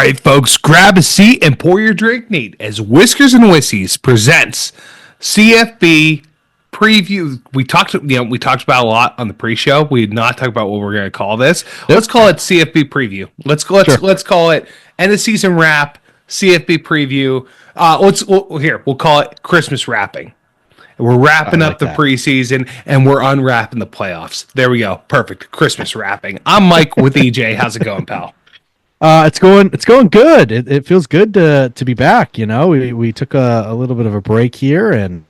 right, folks, grab a seat and pour your drink neat as Whiskers and Whiskies presents CFB preview. We talked about a lot on the pre-show. We did not talk about what we're going to call this. Yep. Let's call it CFB preview. Let's call it end of season wrap, CFB preview. We'll call it Christmas wrapping. We're wrapping up the preseason and we're unwrapping the playoffs. There we go. Perfect. Christmas wrapping. I'm Mike with EJ. How's it going, pal? It's going good. It feels good to be back. You know, we took a little bit of a break here, and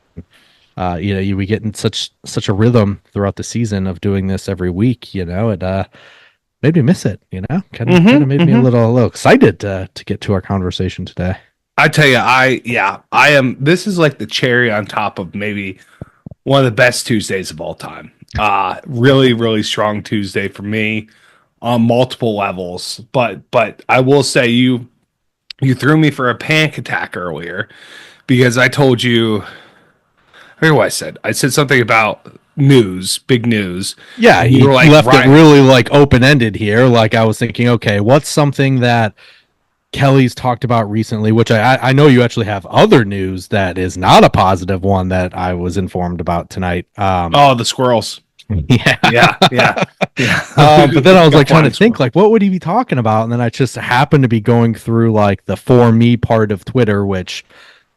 we get in such a rhythm throughout the season of doing this every week. You know, it made me miss it. You know, kind of made me a little excited to get to our conversation today. I tell you, I am. This is like the cherry on top of maybe one of the best Tuesdays of all time. Really, really strong Tuesday for me on multiple levels. But I will say you threw me for a panic attack earlier because I told you. I forget what I said. I said something about news, big news. Yeah, you were like, left it really like open ended here. Like I was thinking, okay, what's something that Kelly's talked about recently, which I know you actually have other news that is not a positive one that I was informed about tonight. The squirrels. Yeah. But then I was like trying to think, like, what would he be talking about? And then I just happened to be going through like the for me part of Twitter, which,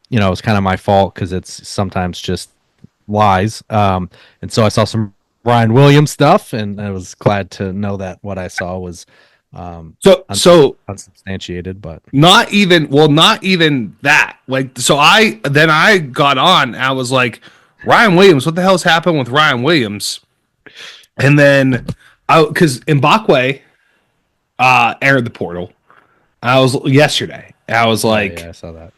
you know, is kind of my fault because it's sometimes just lies. And so I saw some Ryan Williams stuff, and I was glad to know that what I saw was so unsubstantiated, but not even that. Like, so I got on. I was like, Ryan Williams, what the hell's happened with Ryan Williams? And then because Mbakwe entered the portal. I was yesterday. I was like, I saw that.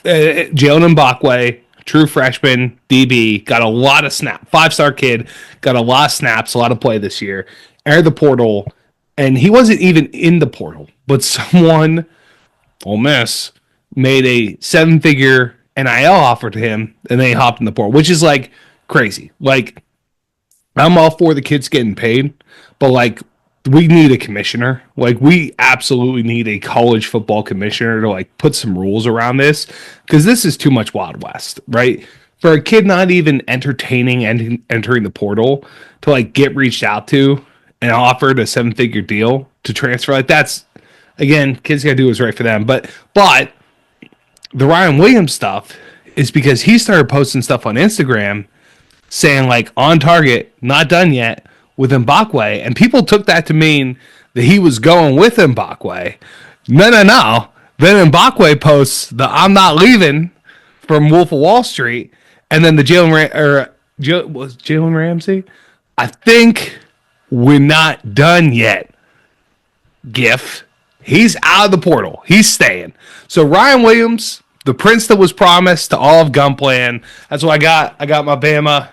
Jalen Mbakwe, true freshman DB, got a lot of snaps. 5-star kid, got a lot of snaps, a lot of play this year. Entered the portal. And he wasn't even in the portal, but someone, Ole Miss, made a 7-figure NIL offer to him, and then he hopped in the portal, which is like crazy. Like, I'm all for the kids getting paid, but like, we need a commissioner. Like, we absolutely need a college football commissioner to like put some rules around this, because this is too much Wild West, right? For a kid not even entertaining and entering the portal to like get reached out to and offered a 7-figure deal to transfer, like, that's, again, kids gotta do what's right for them. But the Ryan Williams stuff is because he started posting stuff on Instagram saying like on target, not done yet with Mbakwe, and people took that to mean that he was going with Mbakwe. No. Then Mbakwe posts the "I'm not leaving" from Wolf of Wall Street, and then the Jalen Ramsey, I think. We're not done yet. GIF. He's out of the portal. He's staying. So Ryan Williams, the prince that was promised to all of Gunplan. That's what I got. I got my Bama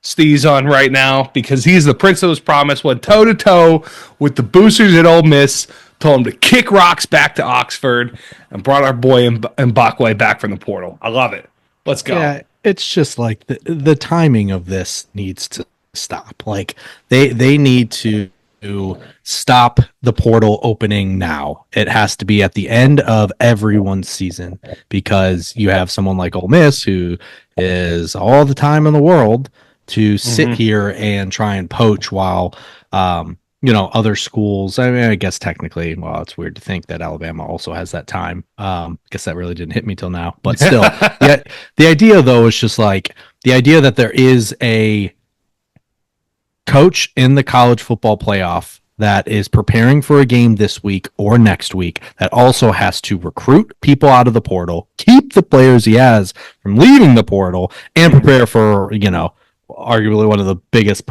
steez on right now because he's the prince that was promised. Went toe to toe with the boosters at Ole Miss. Told him to kick rocks back to Oxford and brought our boy Mbakwe back from the portal. I love it. Let's go. Yeah, it's just like the timing of this needs to stop. Like they need to stop the portal opening now. It has to be at the end of everyone's season, because you have someone like Ole Miss who is all the time in the world to sit here and try and poach while other schools. I mean, I guess technically, well, it's weird to think that Alabama also has that time. I guess that really didn't hit me till now, but still. The idea though is just like the idea that there is a coach in the college football playoff that is preparing for a game this week or next week that also has to recruit people out of the portal, keep the players he has from leaving the portal, and prepare for, arguably one of the biggest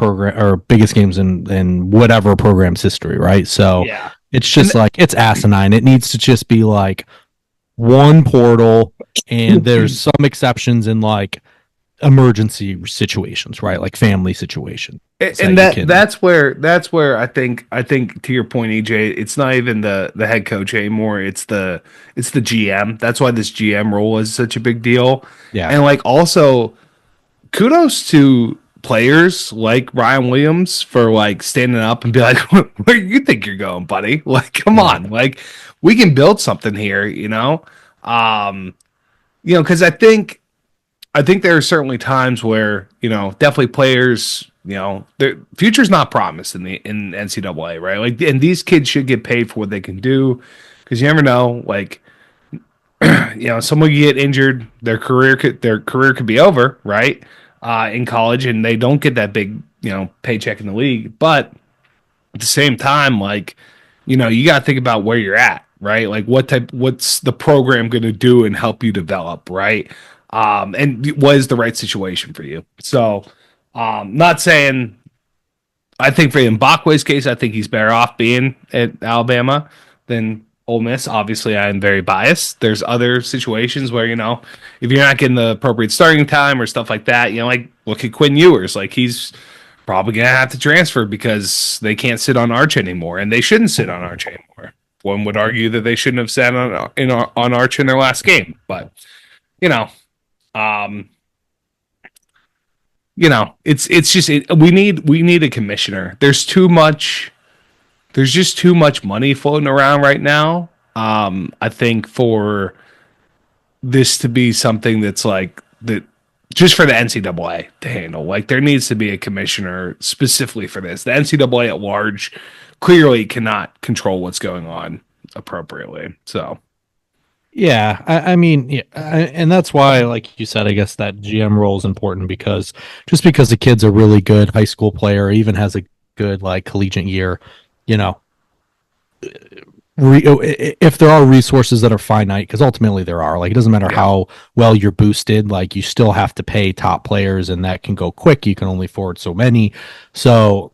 biggest games in whatever program's history, right? So yeah. It's just like, it's asinine. It needs to just be like one portal, and there's some exceptions in like emergency situations, right? Like family situations. And that's where I think to your point, EJ, it's not even the head coach anymore. It's the GM. That's why this GM role is such a big deal. Yeah. And like, also kudos to players like Ryan Williams for like standing up and be like, where do you think you're going, buddy? Like, come Right. on, like we can build something here, Um, because I think there are certainly times where definitely players, their future's not promised in NCAA, right? Like, and these kids should get paid for what they can do because you never know, like someone could get injured, their career could be over, right? In college, and they don't get that big paycheck in the league. But at the same time, like you got to think about where you're at, right? Like what's the program going to do and help you develop, right? And what is the right situation for you? So, not saying I think for Mbakwe's case, I think he's better off being at Alabama than Ole Miss. Obviously, I am very biased. There's other situations where, if you're not getting the appropriate starting time or stuff like that, like look at Quinn Ewers. Like he's probably going to have to transfer because they can't sit on Arch anymore, and they shouldn't sit on Arch anymore. One would argue that they shouldn't have sat on Arch in their last game, but you know, um, it's just we need a commissioner. There's just too much money floating around right now. I think for this to be something that's like that just for the NCAA to handle. Like there needs to be a commissioner specifically for this. The NCAA at large clearly cannot control what's going on appropriately. So Yeah, I mean, yeah, and that's why, like you said, I guess that GM role is important because just because the kid's a really good high school player, or even has a good like collegiate year, you know, if there are resources that are finite, because ultimately there are, like it doesn't matter yeah. how well you're boosted, like you still have to pay top players, and that can go quick. You can only afford so many, so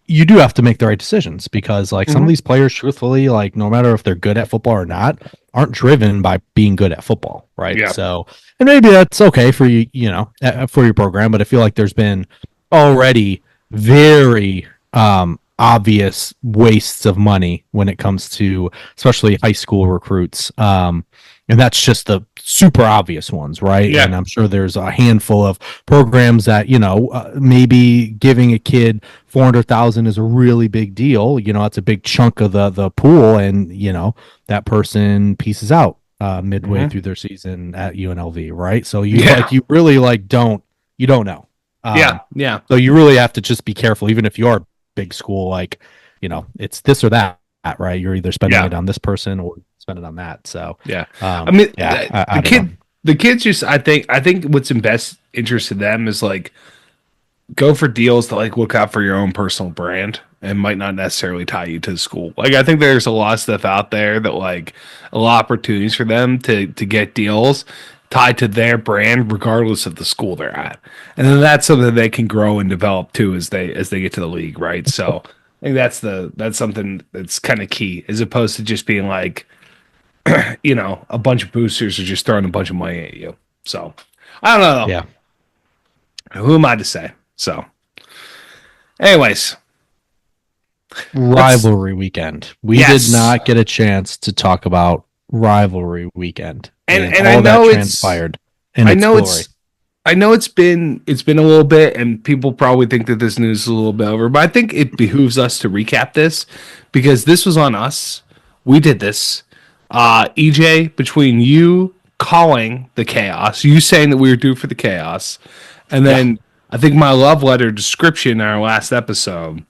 you do have to make the right decisions because like some of Mm-hmm. these players, truthfully, like no matter if they're good at football or not, aren't driven by being good at football, right? Yeah. So, and maybe that's okay for you, for your program, but I feel like there's been already very obvious wastes of money when it comes to especially high school recruits. And that's just the super obvious ones, right? Yeah. And I'm sure there's a handful of programs that maybe giving a kid 400,000 is a really big deal. It's a big chunk of the pool, and that person pieces out midway Mm-hmm. through their season at UNLV, right? So you Yeah. you really don't know. Yeah. Um, Yeah. so you really have to just be careful, even if you are a big school, like it's this or that, right? You're either spending Yeah. it on this person or spend it on that. So Yeah. I mean, yeah, I the don't know. kids just I think what's in best interest of them is like go for deals that like look out for your own personal brand and might not necessarily tie you to the school. Like I think there's a lot of stuff out there that like a lot of opportunities for them to get deals tied to their brand regardless of the school they're at. And then that's something they can grow and develop too as they get to the league, right? So I think that's something that's kind of key as opposed to just being like, a bunch of boosters are just throwing a bunch of money at you. So I don't know. Yeah. Who am I to say? So anyways, let's Rivalry weekend. We did yes. not get a chance to talk about rivalry weekend And I all that know transpired in I its know glory. it's been a little bit and people probably think that this news is a little bit over, but I think it behooves us to recap this because this was on us. We did this. EJ, between you calling the chaos, you saying that we were due for the chaos, and Yeah. then I think my love letter description in our last episode,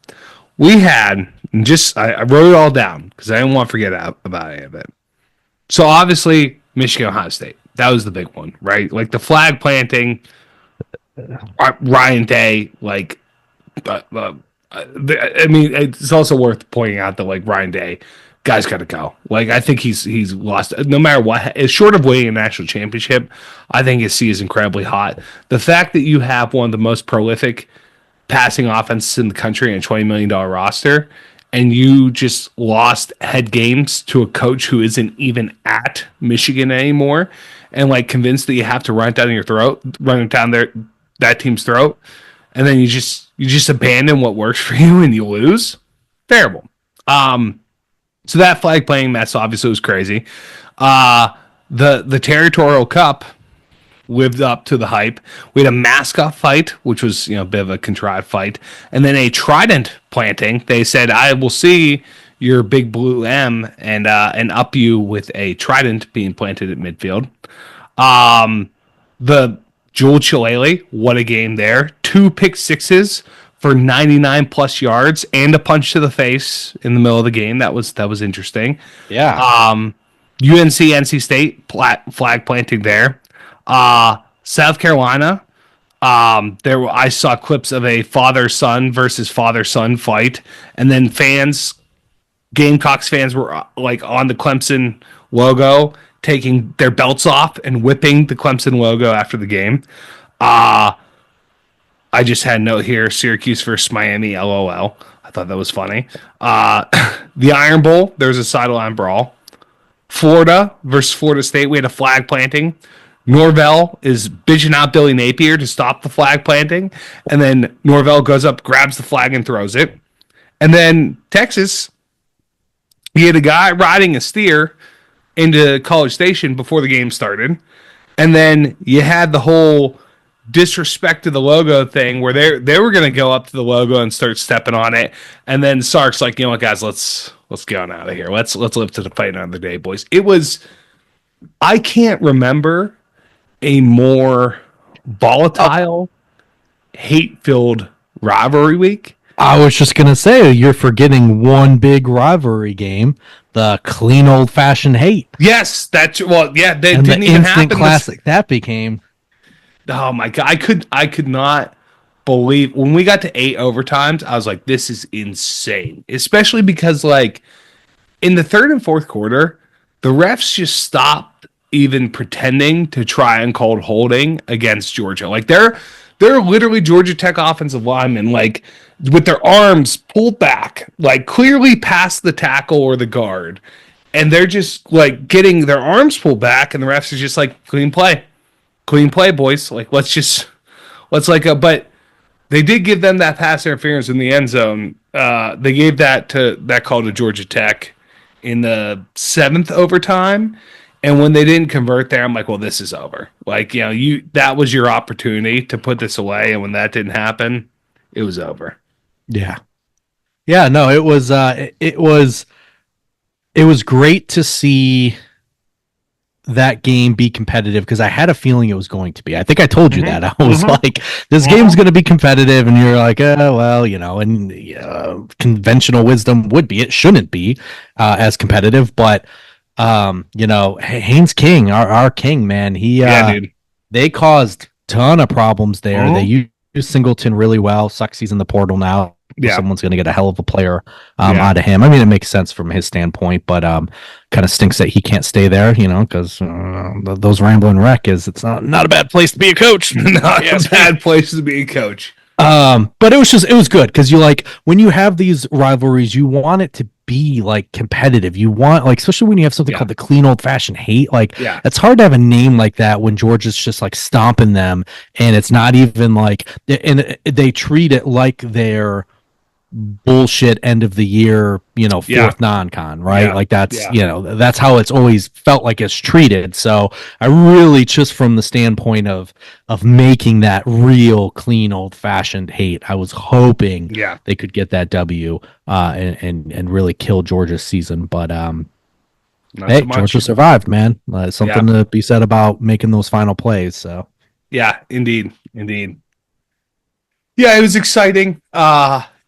we had just I wrote it all down because I didn't want to forget about any of it. So obviously Michigan Ohio State. That was the big one, right? Like the flag planting, Ryan Day, like I mean, it's also worth pointing out that like Ryan Day, guy's got to go. Like I think he's lost no matter what. Short of winning a national championship, I think his C is incredibly hot. The fact that you have one of the most prolific passing offenses in the country and a $20 million roster, and you just lost head games to a coach who isn't even at Michigan anymore, and like convinced that you have to run it down your throat, run it down that team's throat, and then you just abandon what works for you and you lose. Terrible. So that flag playing mess obviously was crazy. The territorial cup. lived up to the hype. We had a mascot fight, which was a bit of a contrived fight, and then a trident planting. They said, "I will see your big blue M and up you with a trident being planted at midfield." The Jewel Chilele, what a game there! 2 pick sixes for 99 plus yards and a punch to the face in the middle of the game. That was interesting. Yeah. UNC NC State flag planting there. South Carolina. There I saw clips of a father son versus father son fight, and then Gamecocks fans were like on the Clemson logo, taking their belts off and whipping the Clemson logo after the game. I just had a note here: Syracuse versus Miami. LOL. I thought that was funny. The Iron Bowl. There's a sideline brawl. Florida versus Florida State. We had a flag planting. Norvell is bitching out Billy Napier to stop the flag planting, and then Norvell goes up, grabs the flag, and throws it. And then Texas, he had a guy riding a steer into College Station before the game started, and then you had the whole disrespect to the logo thing where they were going to go up to the logo and start stepping on it, and then Sark's like, you know what, guys, let's get on out of here. Let's live to the fight another day, boys. It was, I can't remember a more volatile, hate-filled rivalry week. I was just going to say, you're forgetting one big rivalry game, the clean old-fashioned hate. Yes, that's, well, yeah, they and didn't the even instant happen. classic that became. Oh my God. I could not believe when we got to 8 overtimes, I was like, this is insane. Especially because like in the third and fourth quarter, the refs just stopped even pretending to try and call holding against Georgia. Like they're literally Georgia Tech offensive linemen, like with their arms pulled back, like clearly past the tackle or the guard. And they're just like getting their arms pulled back, and the refs are just like, clean play, boys. Like, but they did give them that pass interference in the end zone. They gave that call to Georgia Tech in the 7th overtime. And when they didn't convert there, I'm like, well, this is over. Like, that was your opportunity to put this away. And when that didn't happen, it was over. Yeah. Yeah, no, it was great to see that game be competitive, because I had a feeling it was going to be. I think I told you that. I was like, this game's going to be competitive, and you're like, well, and conventional wisdom would be it shouldn't be as competitive, but Haynes King, our king, man, dude. They caused ton of problems there. They used Singleton really well. Sucks he's in the portal now. Yeah. Someone's going to get a hell of a player out of him. I mean, it makes sense from his standpoint, but kind of stinks that he can't stay there, because those Ramblin' Wreck it's not a bad place to be a coach. Not a bad place to be a coach. But it was good, because you like when you have these rivalries, you want it to be like competitive. You want, like, especially when you have something called the clean old fashioned hate. Like, it's hard to have a name like that when Georgia's just like stomping them, and it's not even like, and they treat it like they're bullshit end of the year, fourth non-con, right? Like that's that's how it's always felt like it's treated. So I really, just from the standpoint of making that real clean old-fashioned hate, I was hoping they could get that W and really kill Georgia's season. But hey, so Georgia survived, man. Something to be said about making those final plays. So indeed. Yeah, it was exciting.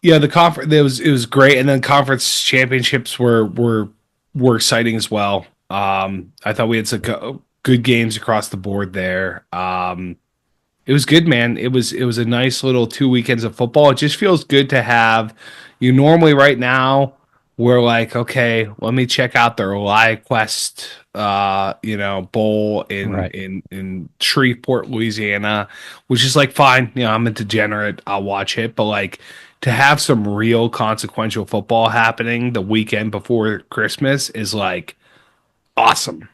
The conference, it was great, and then conference championships were exciting as well. I thought we had some good games across the board there. It was good, man. It was a nice little 2 weekends of football. It just feels good to have. Normally right now we're like, okay, let me check out the Reliant Quest bowl in Shreveport, Louisiana, which is like fine. I'm a degenerate. I'll watch it, but like, to have some real consequential football happening the weekend before Christmas is like awesome.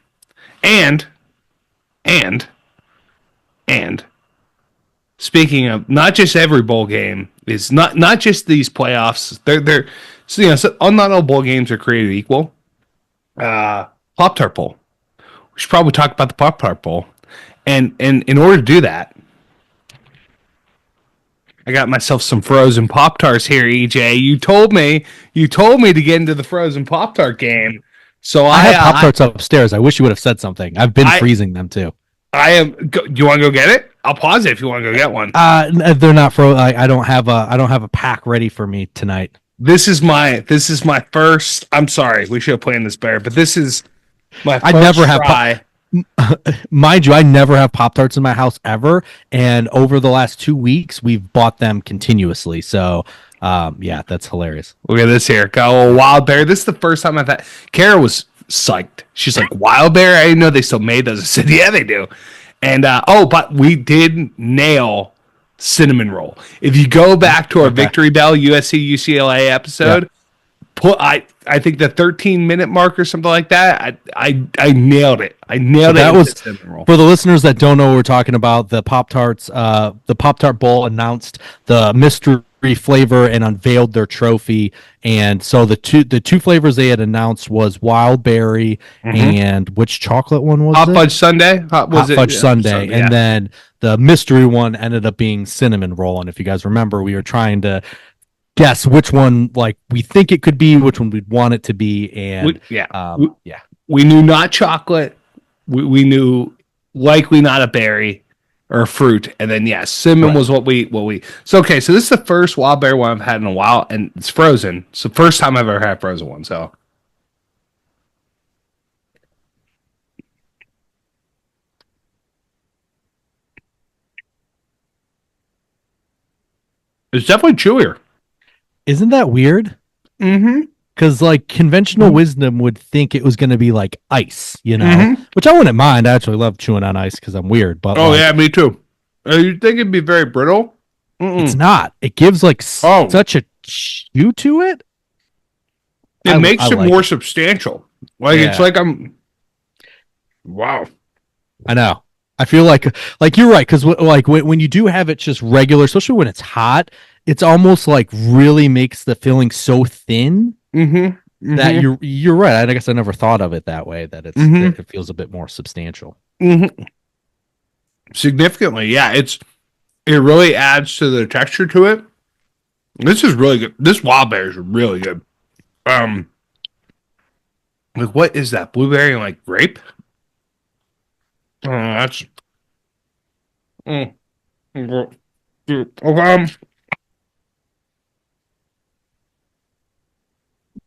And speaking of, not just every bowl game is not just these playoffs. They're so not all bowl games are created equal. Pop-Tart Bowl. We should probably talk about the Pop-Tart Bowl. And in order to do that, I got myself some frozen Pop Tarts here, EJ. You told me to get into the frozen Pop Tart game. So I have Pop Tarts upstairs. I wish you would have said something. I've been freezing them too. I am. Do you want to go get it? I'll pause it if you want to go get one. They're not frozen. I don't have a pack ready for me tonight. This is my first. I'm sorry, we should have planned this better, but this is my first I never try. have. Mind you, I never have Pop Tarts in my house ever, and over the last 2 weeks, we've bought them continuously. So, yeah, that's hilarious. Look at this here. Got a little wild berry. This is the first time I've had. Kara was psyched. She's like, wild berry? I didn't know they still made those. I said, yeah, they do. And but we did nail cinnamon roll. If you go back to our Victory Bell USC UCLA episode, I think the 13-minute mark or something like that. I nailed it. I nailed it. That was for the listeners that don't know what we're talking about. The Pop Tarts, the Pop Tart Bowl announced the mystery flavor and unveiled their trophy. And so the two flavors they had announced was wild berry and which chocolate one was Hot it? Fudge Sundae. Hot Fudge Sundae. And then the mystery one ended up being cinnamon roll. And if you guys remember, we were trying to guess which one like we think it could be, which one we'd want it to be, and we knew not chocolate. We knew likely not a berry or a fruit, and then cinnamon was what we. So okay, so this is the first wild berry one I've had in a while, and it's frozen. It's the first time I've ever had frozen one. So it's definitely chewier. Isn't that weird? Mm-hmm. Because like conventional wisdom would think it was going to be like ice, you know, which I wouldn't mind. I actually love chewing on ice because I'm weird. But yeah, me too. You think it'd be very brittle? It's not. It gives like such a chew to it. It makes it more substantial. Like it's like I'm. Wow. I know. I feel like you're right because like when you do have it just regular, especially when it's hot, it's almost like really makes the filling so thin that you're right. I guess I never thought of it that way. That it feels a bit more substantial. Significantly, yeah. It really adds to the texture to it. This is really good. This wild berry is really good. Like what is that? Blueberry and like grape? That's.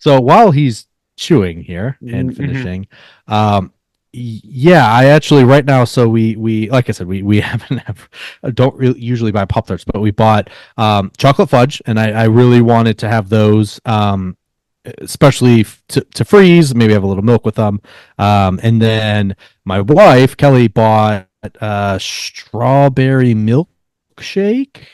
So while he's chewing here and finishing, I actually right now. So we like I said, we don't really usually buy Pop Tarts, but we bought chocolate fudge, and I really wanted to have those, especially to freeze. Maybe have a little milk with them, and then my wife Kelly bought strawberry milkshake.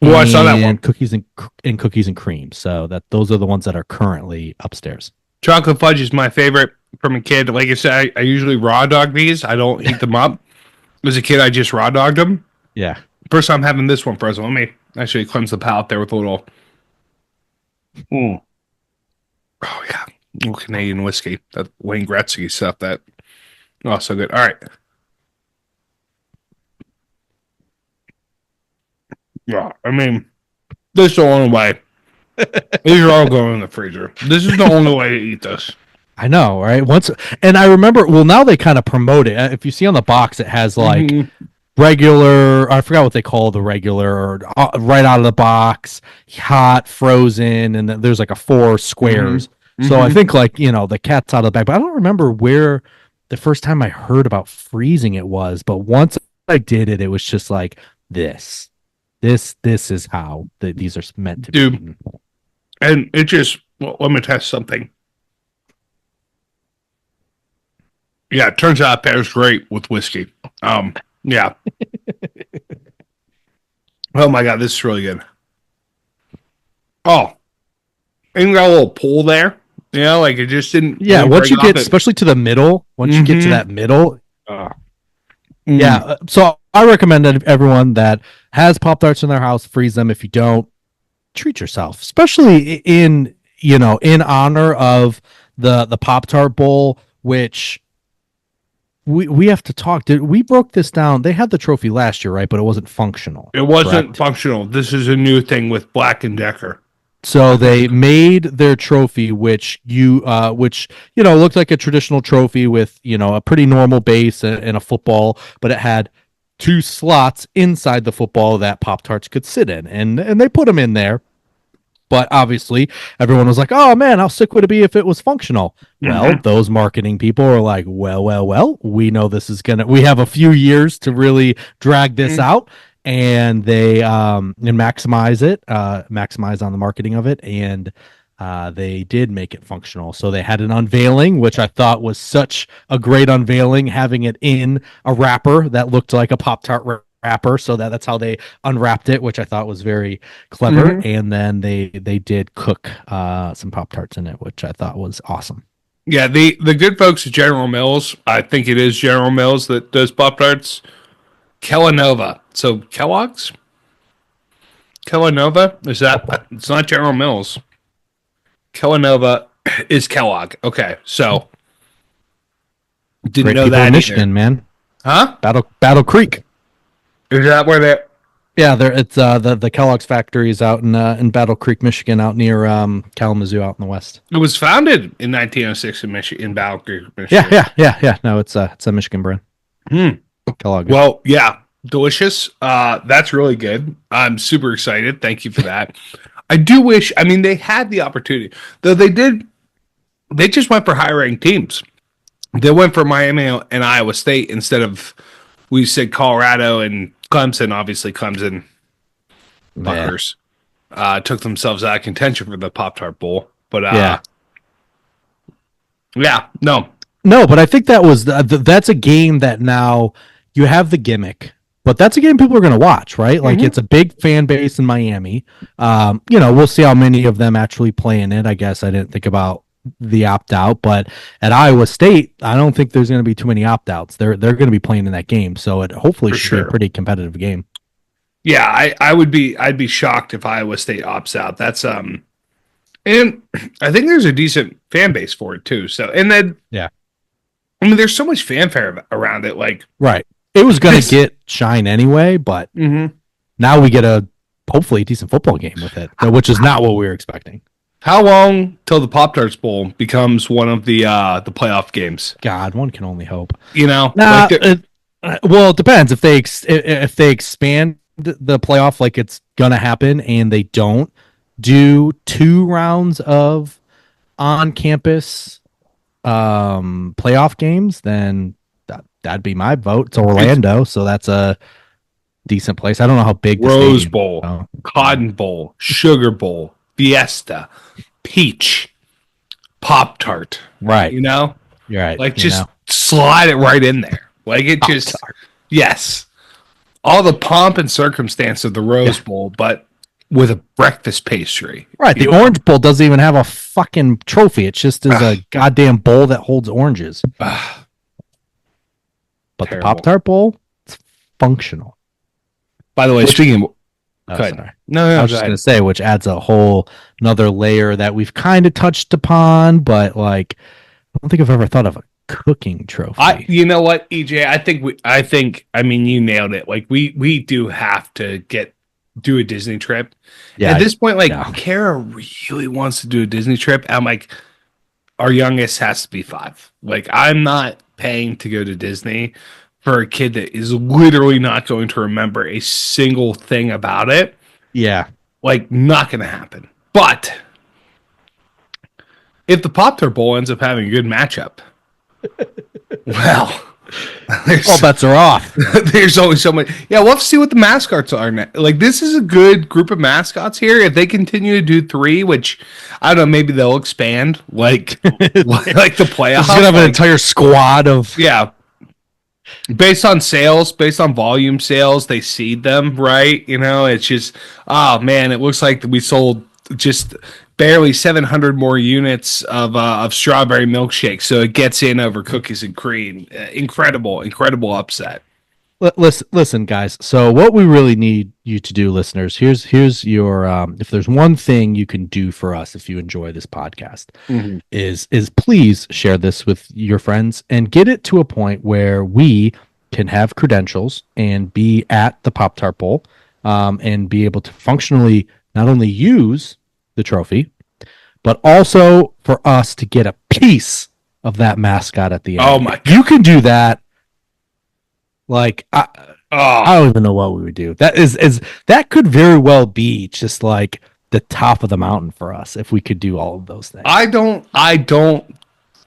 Oh, I saw that one. Cookies and cream. So those are the ones that are currently upstairs. Chocolate fudge is my favorite from a kid. Like I said, I usually raw dog these. I don't heat them up. As a kid, I just raw dogged them. Yeah. First time having this one frozen. Let me actually cleanse the palate there with a little. Oh yeah, little Canadian whiskey. That Wayne Gretzky stuff. That so good. All right. Yeah, I mean, this is the only way. These are all going in the freezer. This is the only way to eat this. I know, right? And I remember. Well, now they kind of promote it. If you see on the box, it has like regular. I forgot what they call the regular, or right out of the box, hot, frozen, and then there's like 4 squares. So I think like the cat's out of the bag. But I don't remember where the first time I heard about freezing it was. But once I did it, it was just like this. This is how these are meant to be. And it just, let me test something. Yeah, it turns out it pairs great with whiskey. Yeah. Oh my God, this is really good. Oh, and got a little pull there. Like it just didn't. Yeah, once you get, especially to the middle, once you get to that middle. Yeah, so I recommend that everyone that has Pop Tarts in their house, freeze them. If you don't, treat yourself, especially in honor of the Pop Tart Bowl, which we have to talk. We broke this down? They had the trophy last year, right? But it wasn't functional. It wasn't correct? functional. This is a new thing with Black and Decker. So they made their trophy, which looked like a traditional trophy with a pretty normal base and a football, but it had two slots inside the football that Pop Tarts could sit in, and they put them in there. But obviously, everyone was like, "Oh man, how sick would it be if it was functional?" Well, those marketing people are like, "Well, we know this is gonna. We have a few years to really drag this out." And they and maximize on the marketing of it, and they did make it functional. So they had an unveiling, which I thought was such a great unveiling, having it in a wrapper that looked like a Pop-Tart wrapper. So that's how they unwrapped it, which I thought was very clever. And then they did cook some Pop-Tarts in it, which I thought was awesome. Yeah, the good folks at General Mills, I think it is General Mills that does Pop-Tarts. Kellanova. So Kellogg's? Kellanova? Is that? It's not General Mills. Kellanova is Kellogg. Okay, so didn't Great know people that in Michigan, either. man. Huh? Battle Creek. Is that where they? Yeah, it's the Kellogg's factory is out in Battle Creek, Michigan, out near Kalamazoo, out in the west. It was founded in 1906 in Michigan, in Battle Creek, Michigan. Yeah. No, it's a Michigan brand. Kellogg. Well, yeah, delicious. That's really good. I'm super excited. Thank you for that. I do wish. I mean, they had the opportunity, though. They did. They just went for high ranked teams. They went for Miami and Iowa State instead of, we said, Colorado and Clemson. Obviously, Clemson fuckers took themselves out of contention for the Pop-Tart Bowl. But no, but I think that was that's a game that now you have the gimmick, but that's a game people are going to watch, right? Like it's a big fan base in Miami. We'll see how many of them actually play in it. I guess I didn't think about the opt out, but at Iowa State, I don't think there's going to be too many opt outs. They're going to be playing in that game, so it hopefully should be a pretty competitive game. Yeah, I'd be shocked if Iowa State opts out. That's and I think there's a decent fan base for it too. So and then I mean, there's so much fanfare around it. Like, right, it was going to get shine anyway, but now we get hopefully a decent football game with it, which is not what we were expecting. How long till the Pop-Tarts Bowl becomes one of the playoff games? God, one can only hope. Well, it depends if they expand the playoff like it's gonna happen, and they don't do 2 rounds of on-campus playoff games, then that'd be my vote. It's Orlando, so that's a decent place. I don't know how big the Rose Bowl, Cotton Bowl, Sugar Bowl, Fiesta, Peach, Pop-Tart. Right. You're right. Like, just slide it right in there. Like, it just, yes. All the pomp and circumstance of the Rose Bowl, but with a breakfast pastry. Right. The Orange Bowl doesn't even have a fucking trophy. It just is a goddamn bowl that holds oranges. But terrible. The Pop-Tart Bowl, it's functional. By the way, speaking of... Sorry. No, I was just going to say, which adds a whole another layer that we've kind of touched upon, but like, I don't think I've ever thought of a cooking trophy. You know what, EJ? I mean, you nailed it. Like, we do have to do a Disney trip. Yeah. At this point, like, Kara really wants to do a Disney trip. I'm like, our youngest has to be 5. Like, I'm not paying to go to Disney for a kid that is literally not going to remember a single thing about it. Yeah. Like, not going to happen. But if the Pop-Tart Bowl ends up having a good matchup, well, all bets are off. There's always so much. Yeah, we'll have to see what the mascots are now. Like, this is a good group of mascots here. If they continue to do 3, which, I don't know, maybe they'll expand, like the playoffs. He's going to have an entire squad of... Yeah. Based on sales, based on volume sales, they seed them, right? It's just, oh man, it looks like we sold just barely 700 more units of strawberry milkshake, so it gets in over cookies and cream. Incredible upset. Listen, guys. So what we really need you to do, listeners, here's your if there's one thing you can do for us if you enjoy this podcast, Mhm. is please share this with your friends and get it to a point where we can have credentials and be at the Pop Tart Bowl, and be able to functionally not only use the trophy, but also for us to get a piece of that mascot at the end. Oh my! You can do that. Like I Oh, don't even know what we would do. That is that could very well be just like the top of the mountain for us if we could do all of those things. I don't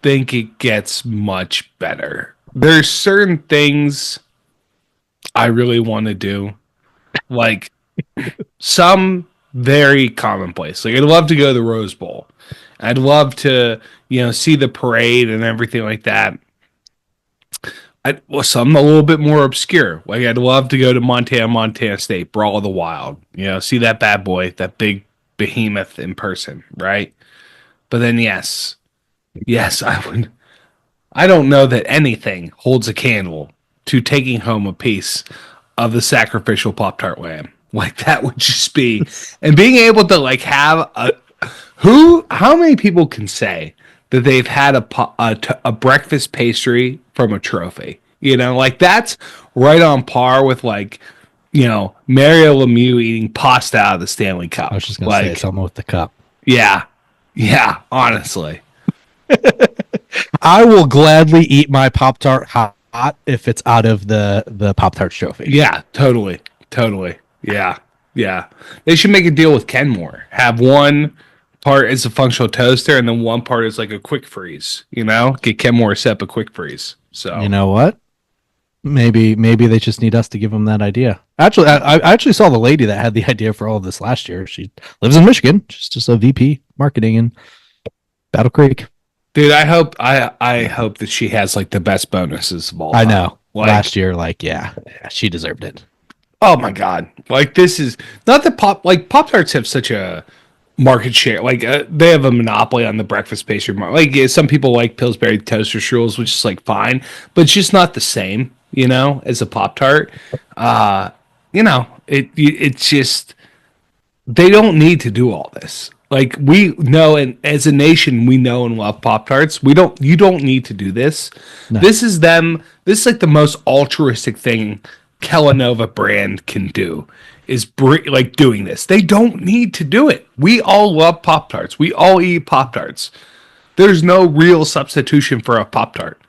think it gets much better. There's certain things I really want to do, like some very commonplace. Like I'd love to go to the Rose Bowl. I'd love to, see the parade and everything like that. Well, some a little bit more obscure. Like I'd love to go to Montana State, Brawl of the Wild. See that bad boy, that big behemoth in person, right? But then, yes, I would. I don't know that anything holds a candle to taking home a piece of the sacrificial Pop Tart lamb. Like that would just be, and being able to like have a how many people can say that they've had a breakfast pastry from a trophy? Like that's right on par with like, Mario Lemieux eating pasta out of the Stanley I Cup. was just gonna say Like, something with the cup. yeah, yeah, honestly. I will gladly eat my Pop Tart hot if it's out of the Pop Tart trophy. Yeah, totally. Totally. Yeah. Yeah. They should make a deal with Kenmore. Have one part as a functional toaster and then one part is like a quick freeze, Get Kenmore set up a quick freeze. So You know what? Maybe they just need us to give them that idea. Actually, I actually saw the lady that had the idea for all of this last year. She lives in Michigan. She's just a VP marketing in Battle Creek. dude, I hope that she has like the best bonuses of all I time. know. Like, Last year, yeah, she deserved it. oh my god. Like this is not that Pop Tarts have such a market share. Like they have a monopoly on the breakfast pastry market. Like some people like Pillsbury toaster strudels, which is like fine, but it's just not the same, as a Pop Tart. It's just they don't need to do all this. Like we know, and as a nation, we know and love Pop Tarts. You don't need to do this. No. This is them. This is like the most altruistic thing Kellanova brand can do is like doing this. They don't need to do it. We all love Pop Tarts. We all eat Pop Tarts. There's no real substitution for a Pop Tart.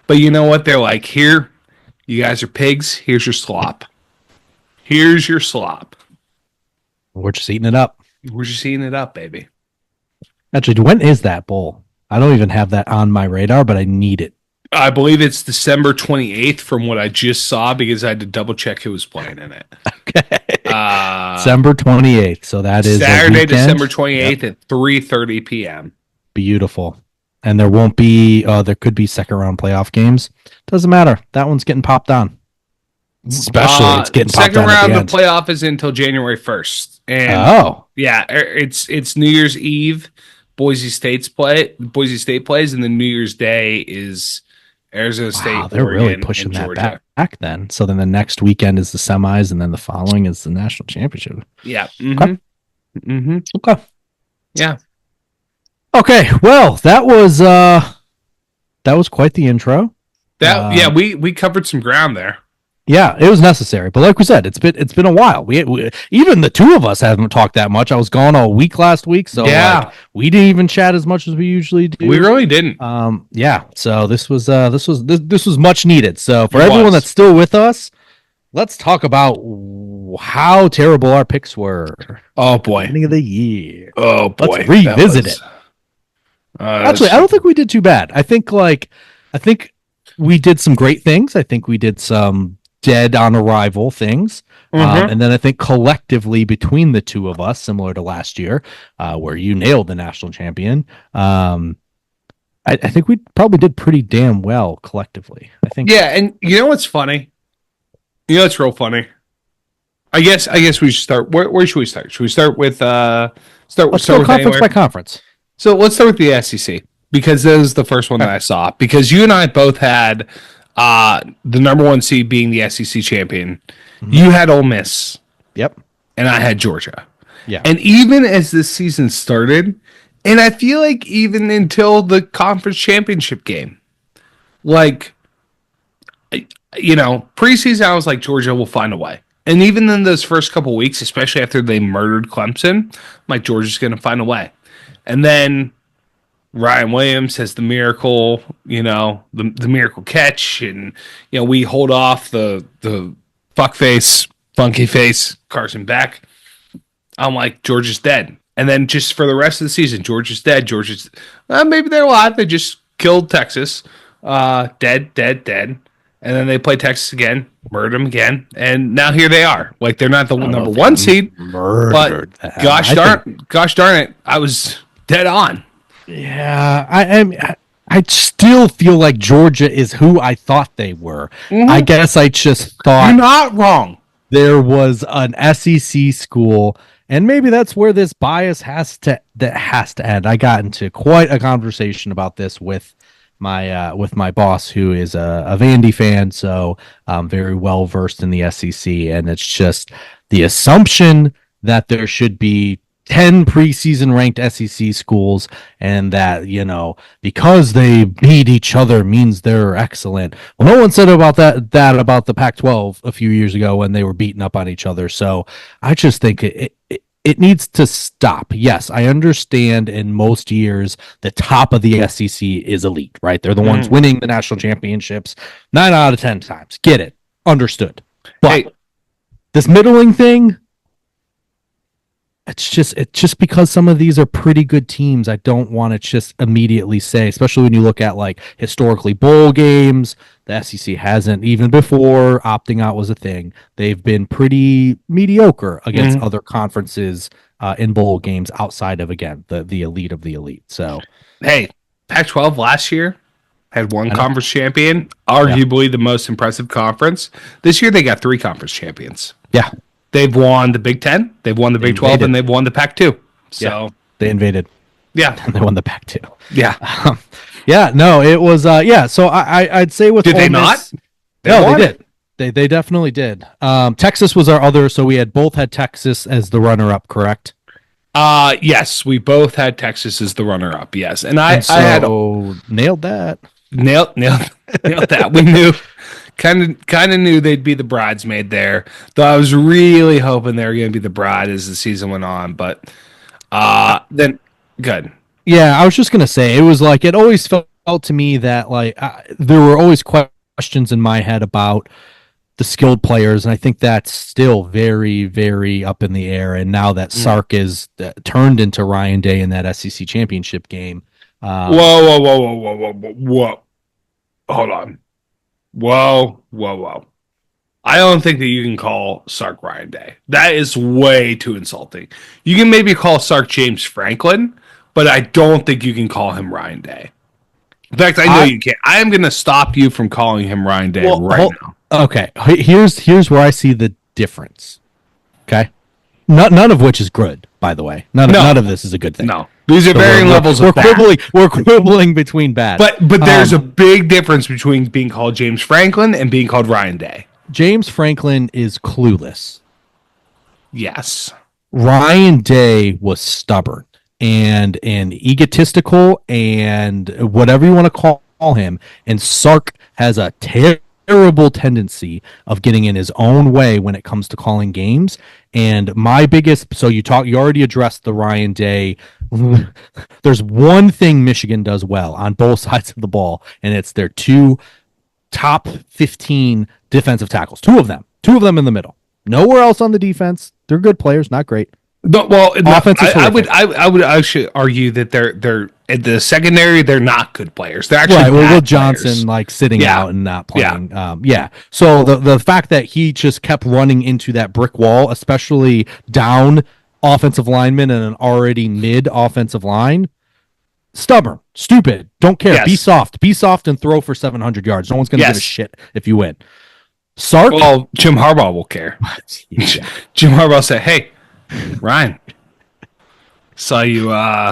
But you know what? They're like, here, you guys are pigs. Here's your slop. Here's your slop. We're just eating it up. We're just eating it up, baby. Actually, when is that bowl? I don't even have that on my radar, but I need it. I believe it's December 28th from what I just saw because I had to double check who was playing in it. Okay. December 28th. So that is Saturday, December 28th at 3:30 p.m. Beautiful. And there won't be, there could be second round playoff games. Doesn't matter. That one's getting popped on. Especially it's getting popped second on. Second round of playoff is until January 1st. And yeah, it's New Year's Eve. Boise State plays, and then New Year's Day is Arizona State. Wow, they're Oregon, really pushing that back then. So then the next weekend is the semis, and then the following is the national championship. Yeah. Mm-hmm. Okay. Mm-hmm. Okay. Yeah. Okay. Well, that was quite the intro. We covered some ground there. Yeah, it was necessary, but like we said, it's been a while. We even the two of us haven't talked that much. I was gone all week last week, so yeah, we didn't even chat as much as we usually do. We really didn't. Yeah. So this was much needed. So for everyone that's still with us, let's talk about how terrible our picks were. Oh boy, beginning of the year. Oh boy, let's revisit it. Actually, I don't think we did too bad. I think we did some great things. I think we did some dead on arrival things. And then I think collectively between the two of us, similar to last year, where you nailed the national champion, I think we probably did pretty damn well collectively. I think. Yeah, and you know what's funny? You know what's real funny? I guess we should start. Where should we start? Should we start with Let's go conference by conference. So let's start with the SEC because that was the first one that I saw. Because you and I both had the number one seed being the SEC champion. Mhm. You had Ole Miss, Yep. and I had Georgia. Yeah. And even as this season started, and I feel like even until the conference championship game, like, preseason, I was like, Georgia will find a way. And even in those first couple weeks, especially after they murdered Clemson, I'm like, Georgia's going to find a way. And then Ryan Williams has the miracle, the miracle catch, and we hold off the fuckface, funky face Carson Beck. I'm like, Georgia's dead. And then just for the rest of the season, Georgia's dead. Maybe they're alive. They just killed Texas. Dead. And then they play Texas again, murdered them again, and now here they are. Like, they're not the number one seed, but gosh darn it, I was dead on. Yeah, I still feel like Georgia is who I thought they were. Mm-hmm. I guess I just thought you're not wrong. There was an SEC school, and maybe that's where this bias has to end. I got into quite a conversation about this with my boss, who is a Vandy fan, so very well versed in the SEC, and it's just the assumption that there should be 10 preseason ranked SEC schools, and that, because they beat each other means they're excellent. Well, no one said about that about the Pac-12 a few years ago when they were beating up on each other. So I just think it needs to stop. Yes, I understand in most years the top of the SEC is elite, right? They're the ones winning the national championships 9 out of 10 times. Get it. Understood. But this middling thing, it's just because some of these are pretty good teams. I don't want to just immediately say, especially when you look at like historically bowl games, the SEC hasn't, even before opting out was a thing, they've been pretty mediocre against other conferences in bowl games outside of, again, the elite of the elite. So, hey, Pac-12 last year had one conference champion, arguably the most impressive conference. This year they got 3 conference champions. Yeah. They've won the Big 10, they've won the Big 12, and they've won the Pac-2. So they invaded. Yeah. And they won the Pac-2. Yeah. Yeah, no, it was so I'd say with Did Ole they Miss, not? No, they did. They definitely did. Texas was our other, so we had both had Texas as the runner-up, correct? Yes, we both had Texas as the runner-up. Yes, and I had nailed that. Nailed that. We knew, kind of knew they'd be the bridesmaid there. Though I was really hoping they were going to be the bride as the season went on. But then good. Yeah, I was just gonna say, it was like, it always felt to me that like there were always questions in my head about the skilled players, and I think that's still very, very up in the air. And now that Sark is turned into Ryan Day in that SEC championship game. Whoa. Hold on. Whoa. I don't think that you can call Sark Ryan Day. That is way too insulting. You can maybe call Sark James Franklin, but I don't think you can call him Ryan Day. In fact, I know you can't. I am going to stop you from calling him Ryan Day now. Okay, here's where I see the difference. Okay, none of which is good, by the way. None of this is a good thing. No, these are varying levels of bad. We're quibbling between bad. But there's a big difference between being called James Franklin and being called Ryan Day. James Franklin is clueless. Yes. Ryan Day was stubborn and egotistical and whatever you want to call him. And Sark has a terrible tendency of getting in his own way when it comes to calling games. And my biggest, so you already addressed the Ryan Day. There's one thing Michigan does well on both sides of the ball, and it's their 2 top 15 defensive tackles. 2 of them in the middle. Nowhere else on the defense. They're good players, not great. No, well, I would actually argue that they're at the secondary. They're not good players. They're actually right. Well, Will Johnson like sitting out and not playing. So the fact that he just kept running into that brick wall, especially down offensive linemen and an already mid offensive line, stubborn, stupid, don't care. Yes. Be soft, and throw for 700 yards. No one's going to give a shit if you win. Sark. Well, Jim Harbaugh will care. Jim Harbaugh said, "Hey, Ryan, saw you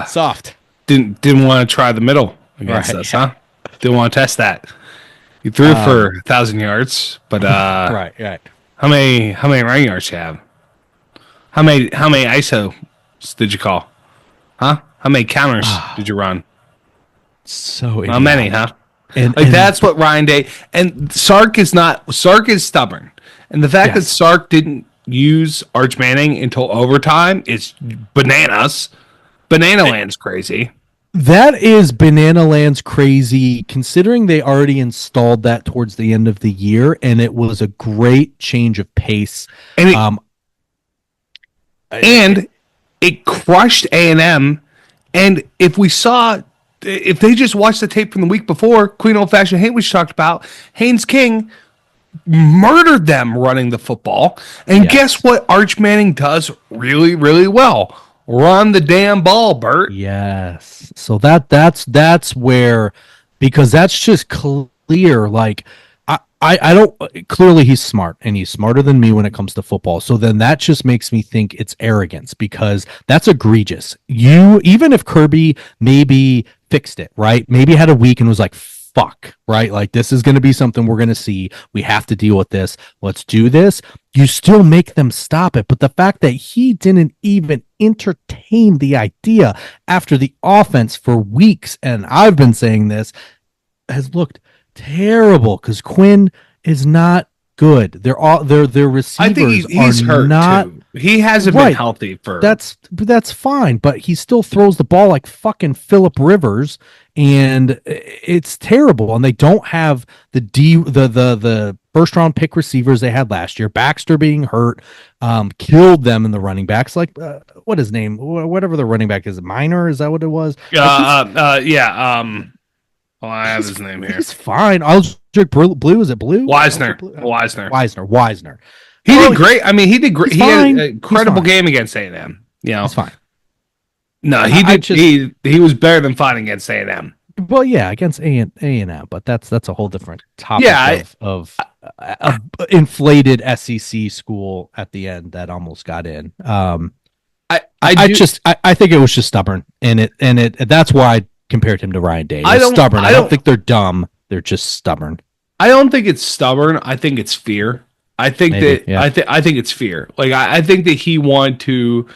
soft. Didn't want to try the middle against us, huh? Didn't want to test that." He threw for 1,000 yards, but Right, right. how many running yards you have? How many ISOs did you call? Huh? How many counters did you run? So Not many, idiotic. huh? Like And that's what Ryan Day and Sark is stubborn. And the fact that yes, Sark didn't use Arch Manning until overtime is bananas. Banana Land's crazy. that is Banana Land's crazy, considering they already installed that towards the end of the year, and it was a great change of pace. And it Um, and it crushed A&M. And if they just watched the tape from the week before, Queen Old Fashioned Hate, which talked about, Haynes King murdered them running the football. And guess yes, what Arch Manning does really, really well? Run the damn ball, Bert. yes. So that's where, because that's just clear. Like I don't, clearly he's smart and he's smarter than me when it comes to football. So then that just makes me think it's arrogance, because that's egregious. You, even if Kirby maybe fixed it, right? Maybe had a week and was like, fuck, right? Like this is going to be something we're going to see. We have to deal with this. Let's do this. You still make them stop it. But the fact that he didn't even entertain the idea after the offense for weeks, and I've been saying this, has looked terrible because Quinn is not good. Their I think receivers he's are hurt not too. He hasn't been right. healthy for. That's fine, but he still throws the ball like fucking Philip Rivers, and it's terrible. And they don't have the first round pick receivers they had last year. Baxter being hurt killed them in the running backs. Like what his name, whatever the running back is, Minor, is that what it was? Yeah. Well, I have his name here. He's fine. Aldrich Blue, is it Blue? Wisner. Wisner. He did great. I mean, he did great. He had fine. an incredible game against A&M. You know, He's fine. no, he did. He was better than fine against A&M. Well, yeah, against A&M, but that's a whole different topic Yeah, of inflated SEC school at the end that almost got in. I think it was just stubborn, and that's why I compared him to Ryan Day. Stubborn. I don't think they're dumb. They're just stubborn. I don't think it's stubborn. I think it's fear. I think Maybe, that yeah. I think it's fear. Like I think that he wanted to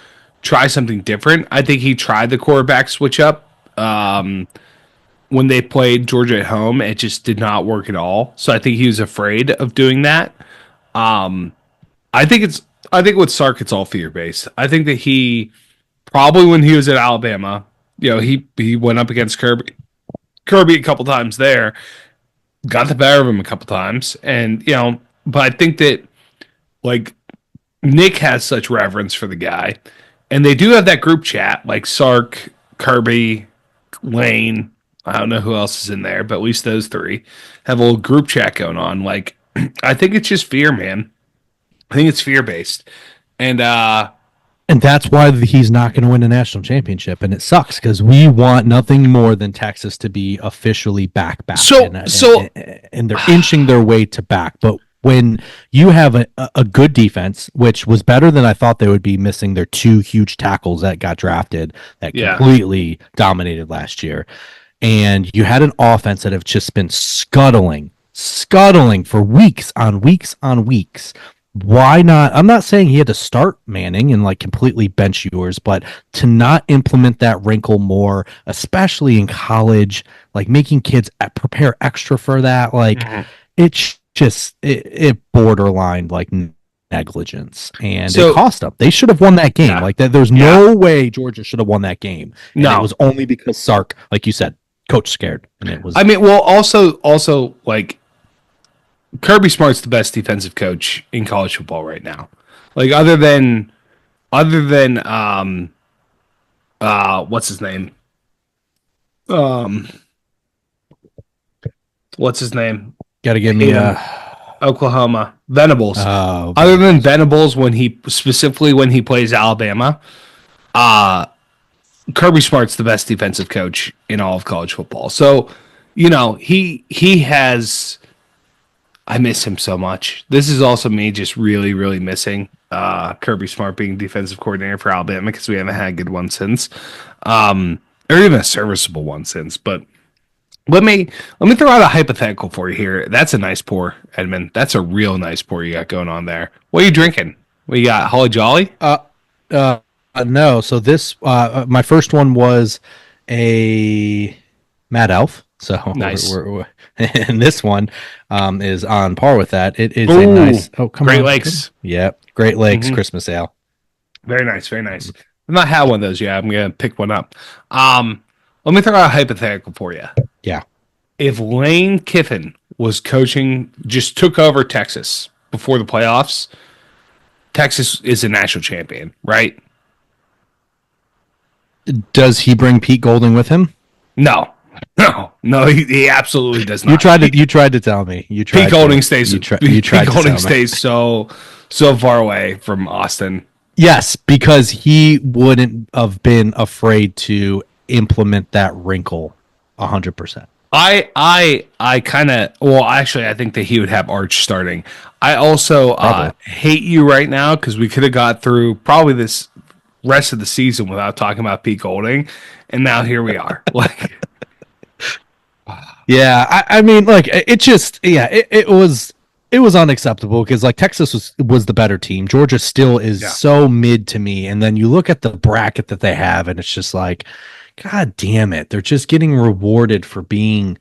try something different. I think he tried the quarterback switch up when they played Georgia at home. It just did not work at all. So I think he was afraid of doing that. I think with Sark it's all fear based. I think that he probably, when he was at Alabama, he went up against Kirby a couple times there, got the better of him a couple times, and but I think that like Nick has such reverence for the guy, and they do have that group chat like Sark, Kirby, Lane. I don't know who else is in there, but at least those three have a little group chat going on. Like, I think it's just fear, man. I think it's fear based, and that's why he's not going to win a national championship, and it sucks because we want nothing more than Texas to be officially back. And they're inching their way to back. But when you have a good defense, which was better than I thought they would be, missing their two huge tackles that got drafted that completely dominated last year, and you had an offense that have just been scuttling for weeks on weeks on weeks. Why not? I'm not saying he had to start Manning and like completely bench yours, but to not implement that wrinkle more, especially in college, like making kids prepare extra for that, like it's just it borderline like negligence, and it cost them. They should have won that game. Like that, there's no way Georgia should have won that game. And it was only because Sark, like you said, coach scared, and it was. I mean, well, also like Kirby Smart's the best defensive coach in college football right now. Like other than what's his name? What's his name? Got to give me Oklahoma Venables. Okay. Other than Venables, when he plays Alabama, Kirby Smart's the best defensive coach in all of college football. So, he has. I miss him so much. This is also me just really, really missing Kirby Smart being defensive coordinator for Alabama, because we haven't had a good one since, or even a serviceable one since. But Let me throw out a hypothetical for you here. That's a nice pour, Edmund. That's a real nice pour you got going on there. What are you drinking? What you got? Holly Jolly? Uh, no. So this, my first one was a Mad Elf. So Nice. and this one is on par with that. It is a Ooh, nice. Oh, come Great on. Lakes. Yep. Great Lakes Mhm. Christmas Ale. Very nice, very nice. I've not had one of those yet. I'm gonna pick one up. Let me throw out a hypothetical for you. Yeah. If Lane Kiffin was coaching, just took over Texas before the playoffs, Texas is a national champion, right? Does he bring Pete Golding with him? No, no, he absolutely does You not. tried to. You tried to tell me. You tried. Pete Golding stays. You, try, you Pete tried to Golding tell me. stays so far away from Austin. Yes, because he wouldn't have been afraid to implement that wrinkle 100%. I kind of well actually I think that he would have Arch starting. I also Probably. hate you right now because we could have got through probably this rest of the season without talking about Pete Golding, and now here we are. Like, Yeah, I mean, like it just, yeah, it was unacceptable because like Texas was the better team. Georgia still is yeah, so mid to me, and then you look at the bracket that they have, and it's just like, God damn it, they're just getting rewarded for being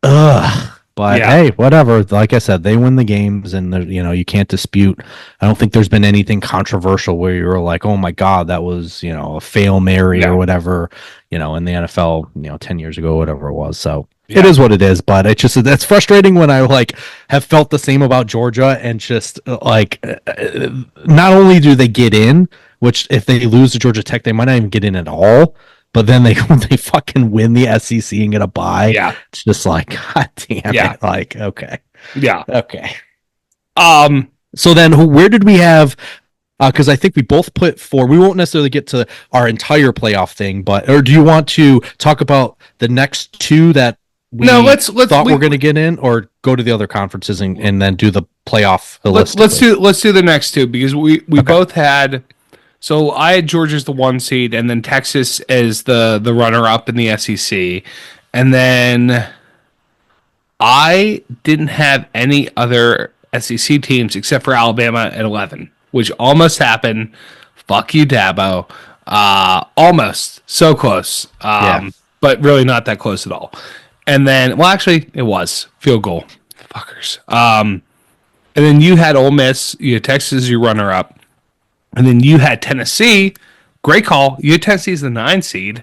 ugh. But yeah, hey, whatever. Like I said, they win the games, and you can't dispute. I don't think there's been anything controversial where you were like, "Oh my god, that was a fail Mary or yeah, whatever." In the NFL, 10 years ago, whatever it was. So it yeah, is what it is. But that's frustrating when I like have felt the same about Georgia, and just not only do they get in, which if they lose to Georgia Tech, they might not even get in at all. But then they they fucking win the SEC and get a bye. yeah, It's just like, God damn yeah, it. Like, okay. yeah. Okay. Um, So then where did we have because I think we both put four. We won't necessarily get to our entire playoff thing, or do you want to talk about the next two that no, we thought we're going to get in, or go to the other conferences and then do the playoff holistically? let's do the next two because we Okay. both had. So I had Georgia as the one seed, and then Texas as the runner up in the SEC, and then I didn't have any other SEC teams except for Alabama at 11, which almost happened. Fuck you, Dabo. Almost so close, Yeah. but really not that close at all. And then, well, actually, it was field goal, fuckers. And then you had Ole Miss, you had Texas as your runner up, and then you had Tennessee. Great call. You had Tennessee as the 9 seed.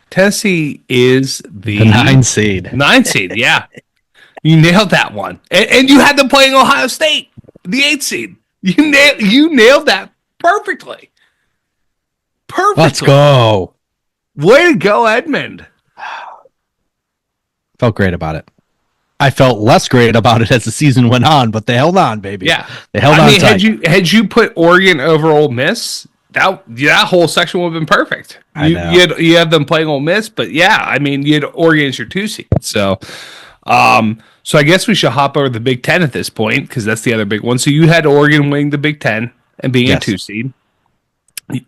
Tennessee is The the 9 seed. 9 seed. Yeah, you nailed that one, and you had them playing Ohio State, the 8 seed. You nailed that perfectly. Let's Perfectly. go. Way to go, Edmund. Felt great about it. I felt less great about it as the season went on, but they held on, baby. Yeah, They held I on mean, tight. had you put Oregon over Ole Miss, that whole section would have been perfect. I You know. you have them playing Ole Miss, but yeah, I mean, you had Oregon as your 2 seed. So I guess we should hop over the Big Ten at this point because that's the other big one. So you had Oregon winning the Big Ten and being a Yes. 2 seed,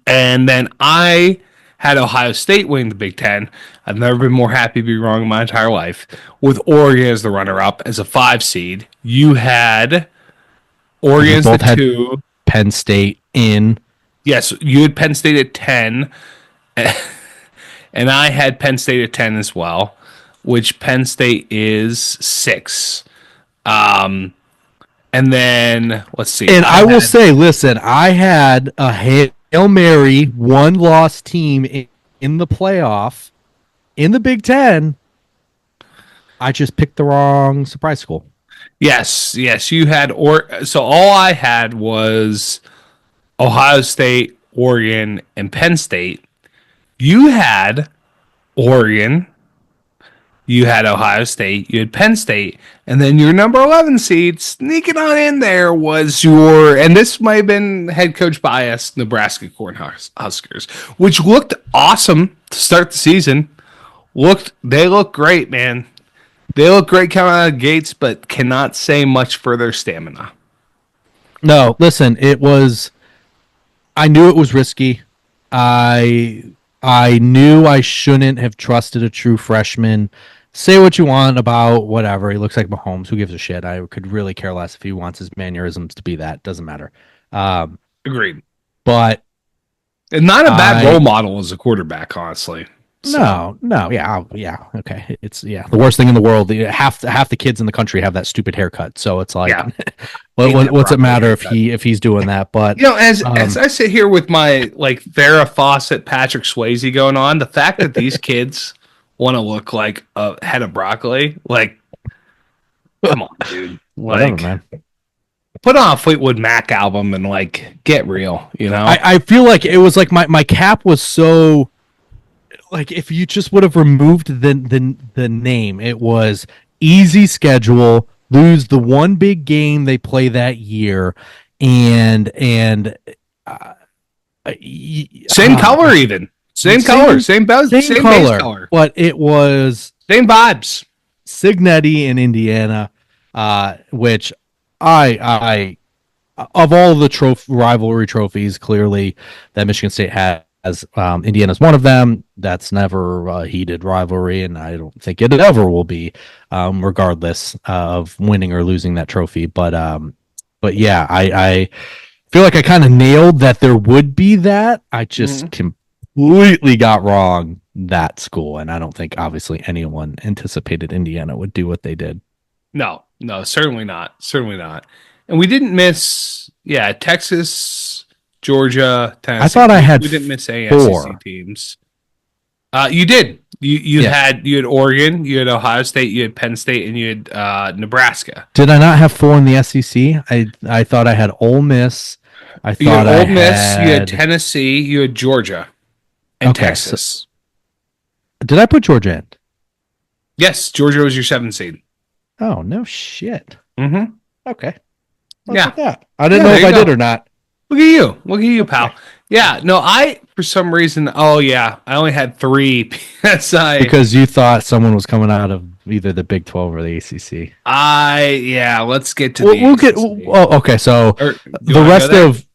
and then I had Ohio State winning the Big Ten. I've never been more happy to be wrong in my entire life. With Oregon as the runner-up as a 5 seed, you had Oregon as the both had 2. Penn State in. Yes, you had Penn State at 10, and I had Penn State at 10 as well, which Penn State is 6. And then let's see. And I will say, listen, I had a Hail Mary one loss team in the playoff in the Big Ten. I just picked the wrong surprise school. yes, you had so all I had was Ohio State, Oregon, and Penn State. You had Oregon, you had Ohio State, you had Penn State, and then your number 11 seed sneaking on in there was and this might have been head coach bias, Nebraska Cornhuskers, which looked awesome to start the season. They look great, man. They look great coming out of the gates, but cannot say much for their stamina. No, listen, I knew it was risky. I knew I shouldn't have trusted a true freshman say what you want about whatever. He looks like Mahomes. Who gives a shit? I could really care less if he wants his mannerisms to be that. Doesn't matter. Um, Agreed. but And not a bad role I model as a quarterback, honestly. So no, yeah, okay. It's the worst thing in the world. Half the kids in the country have that stupid haircut. So it's like, yeah, ain't that what's it broccoli matter if haircut. if he's doing that? But As I sit here with my like Farrah Fawcett, Patrick Swayze going on, the fact that these kids want to look like a head of broccoli, like, come on, dude. whatever, Like, man. put on a Fleetwood Mac album and like get real, you know? I feel like it was like my cap was so like if you just would have removed the name, it was easy schedule, lose the one big game they play that year, and uh, Same color, even same color, same same base color, color, but it was same vibes. Signetti in Indiana, which I of all the rivalry trophies, clearly that Michigan State has. Indiana's one of them. That's never a heated rivalry, and I don't think it ever will be, regardless of winning or losing that trophy. But yeah, I feel like I kind of nailed that there would be that. I just completely got wrong that school, and I don't think obviously anyone anticipated Indiana would do what they did. No, certainly not. Certainly not. And we didn't miss, Texas, Georgia, I Tennessee. thought I had We didn't miss any SEC four. teams. You did. You Yeah. had Oregon, you had Ohio State, you had Penn State, and you had Nebraska. Did I not have four in the SEC? I thought I had Ole Miss. I You had thought I Ole Miss, you had had. Tennessee, you had Georgia, and Okay, so Texas. did I put Georgia in? Yes, Georgia was your 7th seed. Oh no shit. Mm-hmm. Okay, look Yeah. at that. I didn't Yeah, know there if you I did go. or not. Look at you. Look at you, Okay. pal. Yeah, no, I, for some reason, I only had 3 PSI. Because you thought someone was coming out of either the Big 12 or the ACC. Let's get to We'll get. ACC. Oh, okay. So Or, you the wanna go rest there? of,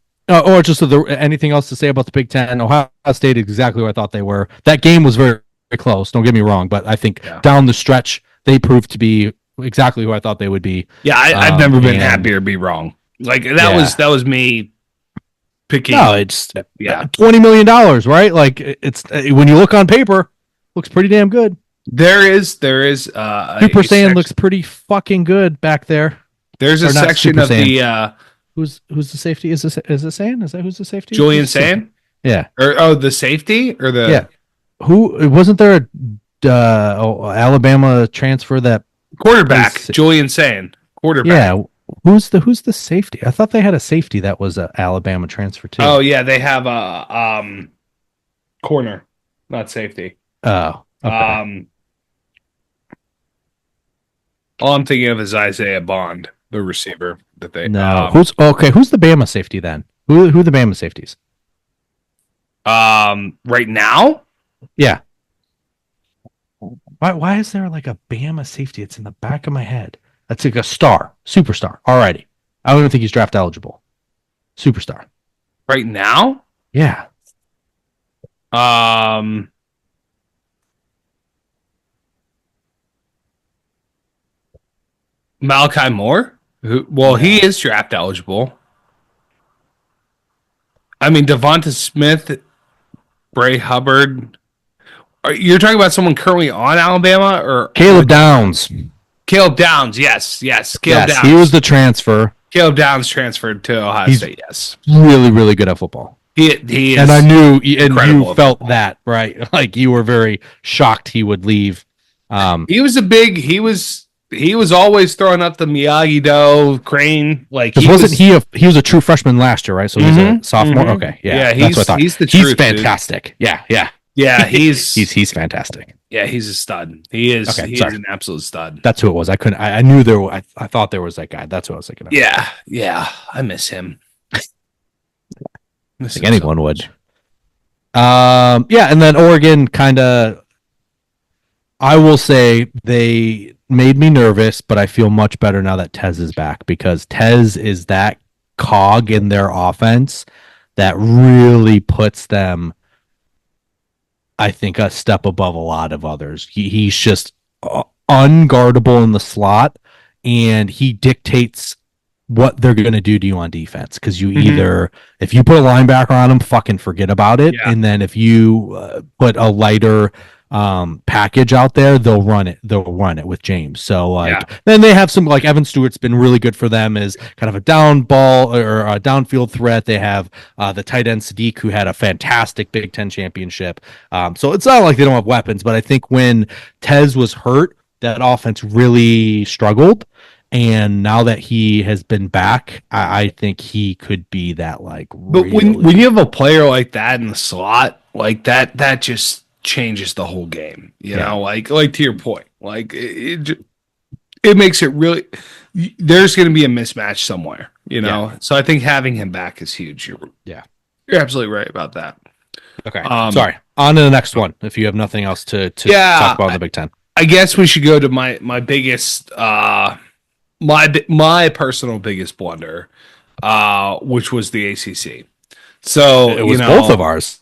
or just anything else to say about the Big Ten? Ohio State exactly where I thought they were. That game was very, very close. Don't get me wrong, but I think down the stretch they proved to be exactly who I thought they would be. Yeah, I've never been happier to be wrong. Like that was me picking. No, it's $20 million, right? Like it's when you look on paper, looks pretty damn good. There is Super Saiyan looks pretty fucking good back there. There's a section of the who's the safety? Is it Saiyan? Is that who's the safety? Julian Saiyan? Yeah. Or the safety or the yeah. Who wasn't there a Alabama transfer that quarterback? Julian Saiyan, quarterback. Yeah. Who's the safety? I thought they had a safety that was an Alabama transfer too. Oh yeah, they have a corner, not safety. Oh. Okay. All I'm thinking of is Isaiah Bond, the receiver that they. No. Who's the Bama safety then? Who are the Bama safeties? Right now? Yeah. Why is there like a Bama safety? It's in the back of my head. That's like a superstar. Alrighty. I don't even think he's draft eligible. Superstar. Right now? Yeah. Malachi Moore? He is draft eligible. I mean, Devonta Smith, Bray Hubbard. You're talking about someone currently on Alabama or Caleb Downs? Caleb Downs, yes. Caleb Downs. He was the transfer. Caleb Downs transferred to Ohio State, yes. Really, really good at football. He is. And I knew, and you felt that, right? Like you were very shocked he would leave. He was he was always throwing up the Miyagi-Do crane. Like he was a true freshman last year, right? So he's a sophomore. Okay, yeah, he's that's what I thought. He's fantastic. Dude. Yeah. He's fantastic. Yeah, he's a stud. He is. Okay, he's an absolute stud. That's who it was. I knew there. I thought there was that guy. That's what I was thinking of. Yeah. I miss him. I think anyone would. Yeah, and then Oregon kind of. I will say they made me nervous, but I feel much better now that Tez is back because Tez is that cog in their offense that really puts them, I think, a step above a lot of others. He's just unguardable in the slot, and he dictates what they're going to do to you on defense. Because you either, if you put a linebacker on him, fucking forget about it. Yeah. And then if you put a lighter package out there, they'll run it. They'll run it with James. So like, then they have some, like Evan Stewart's been really good for them as kind of a down ball or a downfield threat. They have the tight end Sadiq, who had a fantastic Big Ten championship. So it's not like they don't have weapons, but I think when Tez was hurt, that offense really struggled. And now that he has been back, I think he could be that like. But when you have a player like that in the slot, like that just changes the whole game. You know, like to your point, like it makes it really. There's going to be a mismatch somewhere. You know, so I think having him back is huge. You're absolutely right about that. Okay, sorry. On to the next one. If you have nothing else to talk about in the Big Ten, I guess we should go to my biggest. My personal biggest blunder, which was the ACC. So it was both of ours.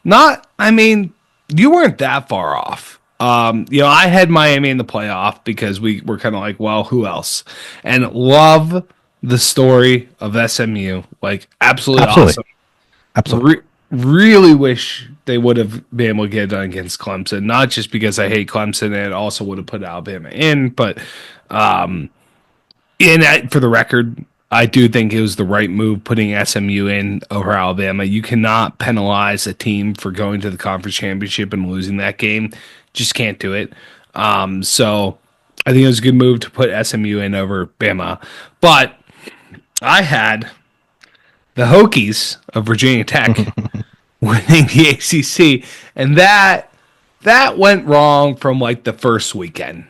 I mean, you weren't that far off. I had Miami in the playoff because we were kind of like, well, who else? And love the story of SMU, like absolutely awesome. Absolutely. Really wish they would have been able to get it done against Clemson, not just because I hate Clemson and it also would have put Alabama in, but for the record, I do think it was the right move putting SMU in over Alabama. You cannot penalize a team for going to the conference championship and losing that game. Just can't do it. So I think it was a good move to put SMU in over Bama. But I had the Hokies of Virginia Tech winning the ACC, and that went wrong from like the first weekend.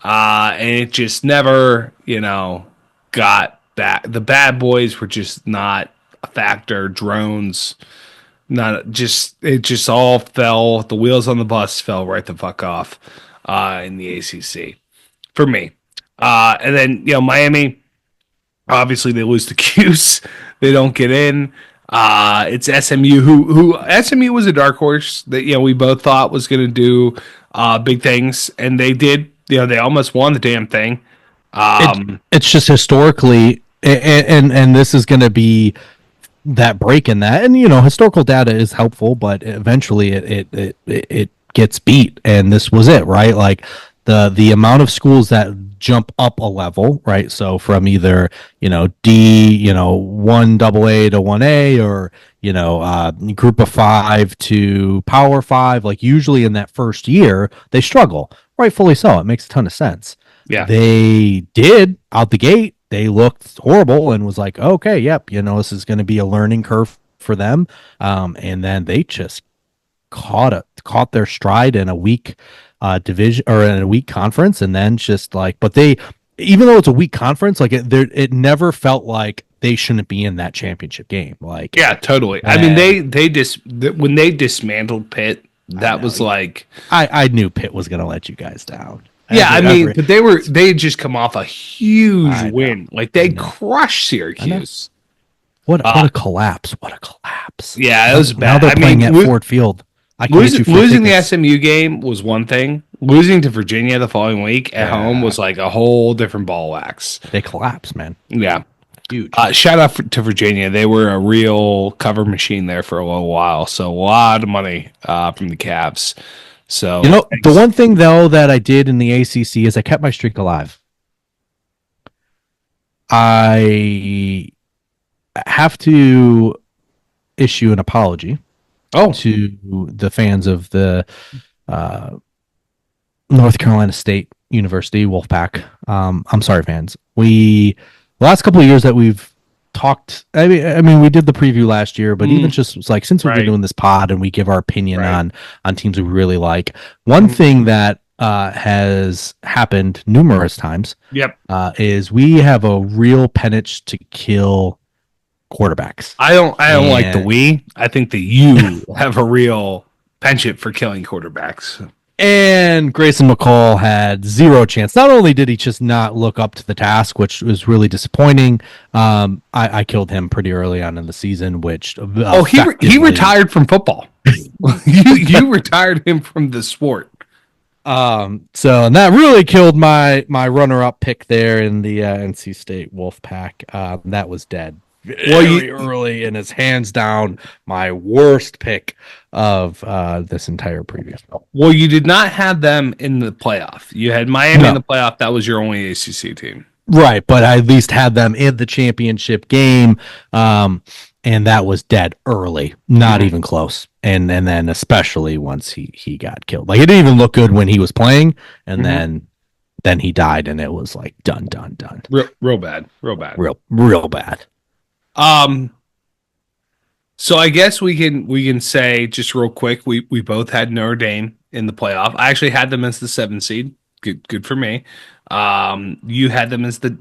And it just never, got back. The bad boys were just not a factor. Drones, it just all fell. The wheels on the bus fell right the fuck off in the ACC for me. And then, Miami, obviously they lose to Cuse. They don't get in. It's SMU who SMU was a dark horse that, we both thought was going to do big things, and they did. They almost won the damn thing. It's just historically, and this is going to be that break in that, and historical data is helpful, but eventually it gets beat, and this was it, right? Like the amount of schools that jump up a level, right? So from either D, 1AA to 1A, or group of 5 to Power 5, like usually in that first year they struggle. Rightfully so. It makes a ton of sense. Yeah. They did out the gate. They looked horrible and was like, okay, yep, this is going to be a learning curve for them. And then they just caught their stride in a weak division or in a weak conference. And then just like, but even though it's a weak conference, like it never felt like they shouldn't be in that championship game. Like, yeah, totally. I mean, when they dismantled Pitt, that was like, I knew Pitt was going to let you guys down. Yeah, but they had just come off a huge win. Like they crushed Syracuse. What a collapse! What a collapse! Yeah, it was bad. Now they're playing at Ford Field. Losing the SMU game was one thing. Losing to Virginia the following week at home was like a whole different ball of wax. They collapsed, man. Yeah. Huge. Shout out to Virginia. They were a real cover machine there for a little while. So a lot of money from the Cavs. So the one thing though that I did in the ACC is I kept my streak alive. I have to issue an apology to the fans of the North Carolina State University Wolfpack. I'm sorry, fans. The last couple of years that we've talked, I mean, we did the preview last year, but even just like since we've been doing this pod and we give our opinion on teams we really like, one thing that has happened numerous times is we have a real penchant to kill quarterbacks. I don't like the we. I think that you have a real penchant for killing quarterbacks. And Grayson McCall had zero chance. Not only did he just not look up to the task, which was really disappointing, I killed him pretty early on in the season, which he retired from football. you retired him from the sport. So and that really killed my runner-up pick there in the NC State Wolfpack. That was dead Well, very early, and it's hands down my worst pick of this entire previous. you did not have them in the playoff. You had Miami in No. the playoff. That was your only ACC team. Right, but I at least had them in the championship game, and that was dead early, not even close. And then especially once he got killed, like it didn't even look good when he was playing, and then he died, and it was like done, Real bad, real bad, real bad. So I guess we can say just real quick, we both had Notre Dame in the playoff. I actually had them as the 7 seed. Good for me. You had them as the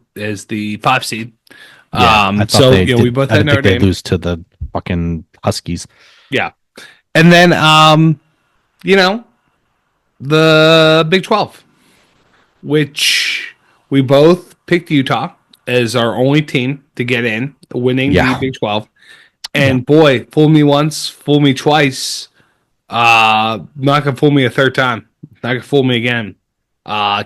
5 seed. Yeah, I thought So they we both I had didn't Notre think they'd Dame. lose to the fucking Huskies. Yeah, and then you know the Big 12, which we both picked Utah as our only team to get in, winning the Yeah, Big 12. yeah. And boy, fool me once, fool me twice. Not gonna fool me a third time. Not gonna fool me again.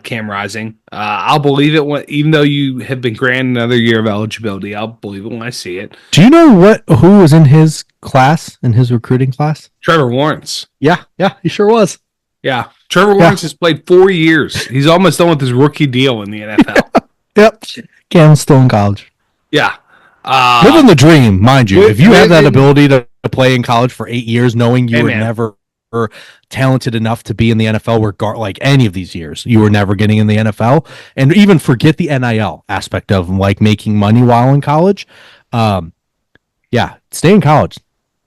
Cam Rising. I'll believe it when, even though you have been granted another year of eligibility. I'll believe it when I see it. Do you know who was in his class, in his recruiting class? Trevor Lawrence. Yeah, he sure was. Yeah, Trevor Lawrence has played 4 years. He's almost done with his rookie deal in the NFL. Yep. Cam's still in college. Yeah. Living the dream, mind you. If you have that living- ability to play in college for 8 years, knowing you Hey, were man. never talented enough to be in the NFL, like any of these years, you were never getting in the NFL, and even forget the NIL aspect of like making money while in college. Yeah, stay in college,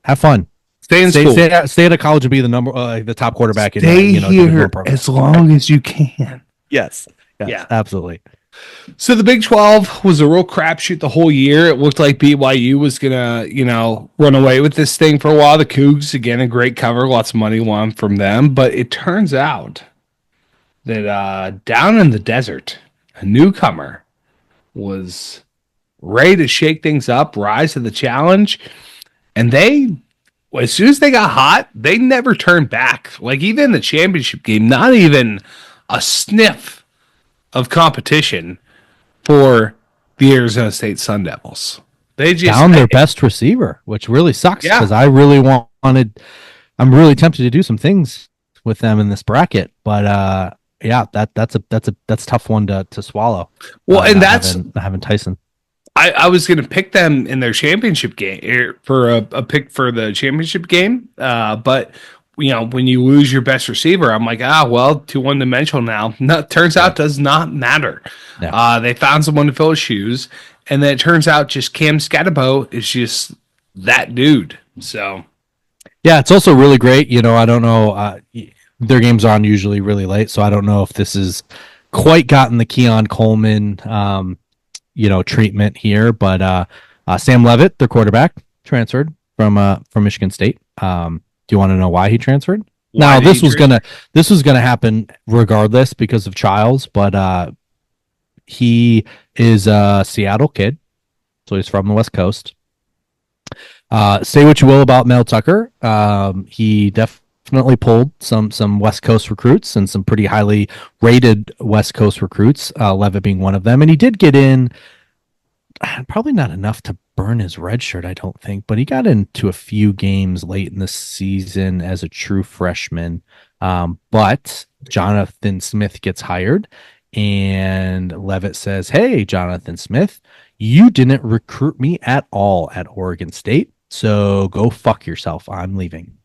have fun, Stay in school. stay at a college and be the top quarterback. Stay in here Division I program. as long as you can. Yes, Yeah. absolutely. So the Big 12 was a real crapshoot the whole year. It looked like BYU was gonna, run away with this thing for a while. The Cougs, again, a great cover, lots of money won from them. But it turns out that down in the desert, a newcomer was ready to shake things up, rise to the challenge, and as soon as they got hot, they never turned back. Like even in the championship game, not even a sniff of competition for the Arizona State Sun Devils. They just Down their best receiver, which really sucks Yeah. because I really wanted. I'm really tempted to do some things with them in this bracket, but yeah, that's a tough one to swallow. Well, and not that's having Tyson. I was going to pick them in their championship game for a pick for the championship game, but when you lose your best receiver, I'm like, well, too one dimensional now. No, turns out does not matter. No. They found someone to fill his shoes, and then it turns out just Cam Scatabo is just that dude. So Yeah, it's also really great. I don't know. Their games are on usually really late, so I don't know if this is quite gotten the Keon Coleman, treatment here. But Sam Levitt, their quarterback, transferred from Michigan State. Do you want to know why he transferred? Now this was gonna happen regardless because of Childs, but he is a Seattle kid, so he's from the West Coast. Say what you will about Mel Tucker, he definitely pulled some West Coast recruits and some pretty highly rated West Coast recruits, Levitt being one of them, and he did get in. Probably not enough to burn his red shirt, I don't think, but he got into a few games late in the season as a true freshman. But Jonathan Smith gets hired, and Levitt says, "Hey, Jonathan Smith, you didn't recruit me at all at Oregon State, so go fuck yourself. I'm leaving."